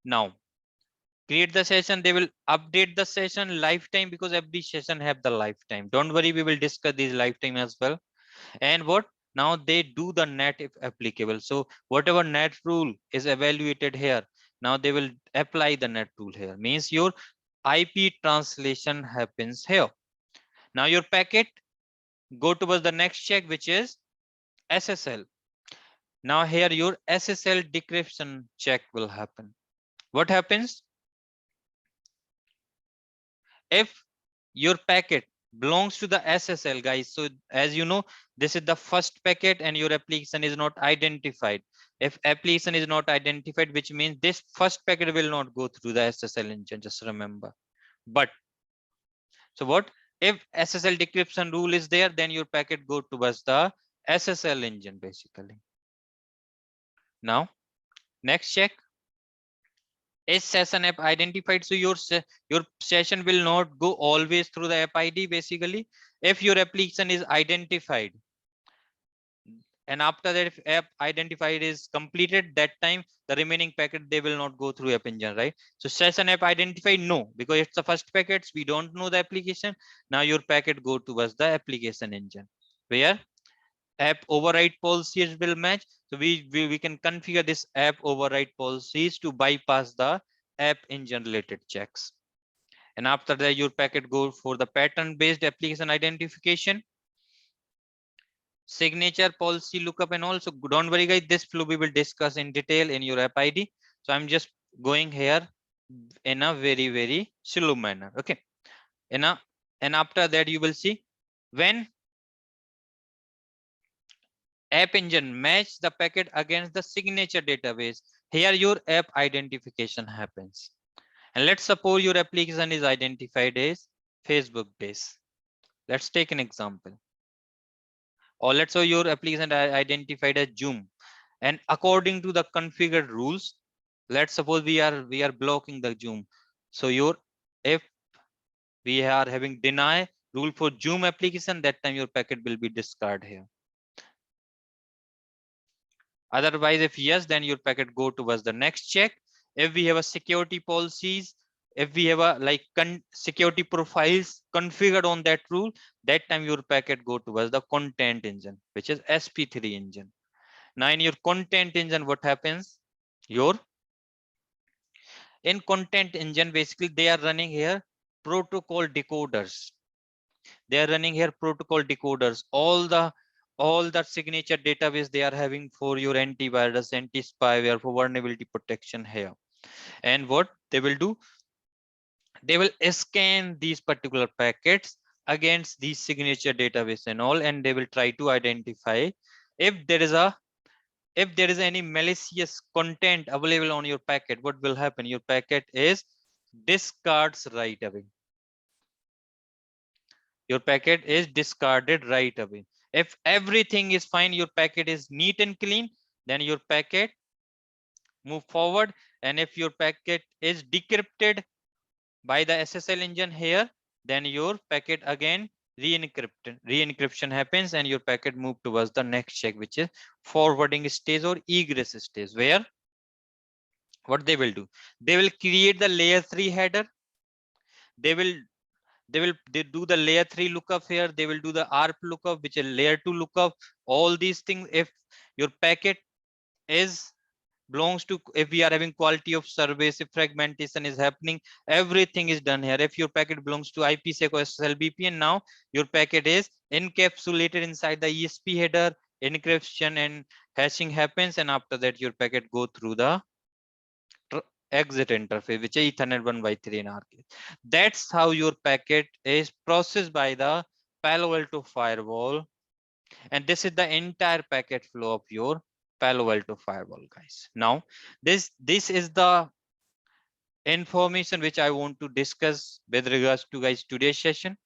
now, create the session, they will update the session lifetime, because every session have the lifetime. Don't worry, we will discuss these lifetime as well. And what now they do the net if applicable. So whatever net rule is evaluated here, now they will apply the net rule here, means your IP translation happens here. Now your packet go towards the next check, which is SSL. Now here your SSL decryption check will happen. What happens? If your packet belongs to the SSL, guys. So as you know, this is the first packet and your application is not identified. If application is not identified, which means this first packet will not go through the SSL engine, just remember. But so what if SSL decryption rule is there, then your packet go towards the SSL engine basically. Now next check, is session app identified? So your session will not go always through the app ID basically. If your application is identified, and after that if app identified is completed, that time the remaining packet they will not go through app engine, right? So session app identified, no, because it's the first packets, we don't know the application. Now your packet go towards the application engine where app override policies will match. So we can configure this app override policies to bypass the app engine related checks. And after that your packet go for the pattern based application identification, signature policy lookup, and also don't worry guys, this flow we will discuss in detail in your app ID. So I'm just going here in a very slow manner. Okay. And after that you will see when app engine match the packet against the signature database, here your app identification happens. And let's suppose your application is identified as Facebook base. Let's take an example. Or let's say your application identified as Zoom. And according to the configured rules, let's suppose we are blocking the Zoom. So if we are having deny rule for Zoom application, that time your packet will be discarded here. Otherwise, if yes, then your packet go towards the next check. If we have a security policies, if we have a like security profiles configured on that rule, that time your packet go towards the content engine, which is SP3 engine. Now in your content engine, what happens? In content engine, basically they are running here protocol decoders. They are running here protocol decoders. All the signature database they are having for your antivirus, anti-spyware, for vulnerability protection here. And what they will do, they will scan these particular packets against these signature database and all, and they will try to identify if there is any malicious content available on your packet. What will happen? Your packet is discards right away. Your packet is discarded right away. If everything is fine, your packet is neat and clean, then your packet move forward. And if your packet is decrypted by the SSL engine here, then your packet again re-encryption happens, and your packet move towards the next check, which is forwarding stage or egress stage, where what they will do, they will create the layer 3 header. They do the layer 3 lookup here. They will do the ARP lookup, which is layer 2 lookup. All these things, if your packet is belongs to, if we are having quality of service, if fragmentation is happening, everything is done here. If your packet belongs to IPsec or SSL VPN, now your packet is encapsulated inside the ESP header, encryption and hashing happens, and after that your packet go through the exit interface, which is Ethernet 1x3 in our case. That's how your packet is processed by the Palo Alto firewall. And this is the entire packet flow of your Palo Alto firewall, guys. Now, this is the information which I want to discuss with regards to guys today's session.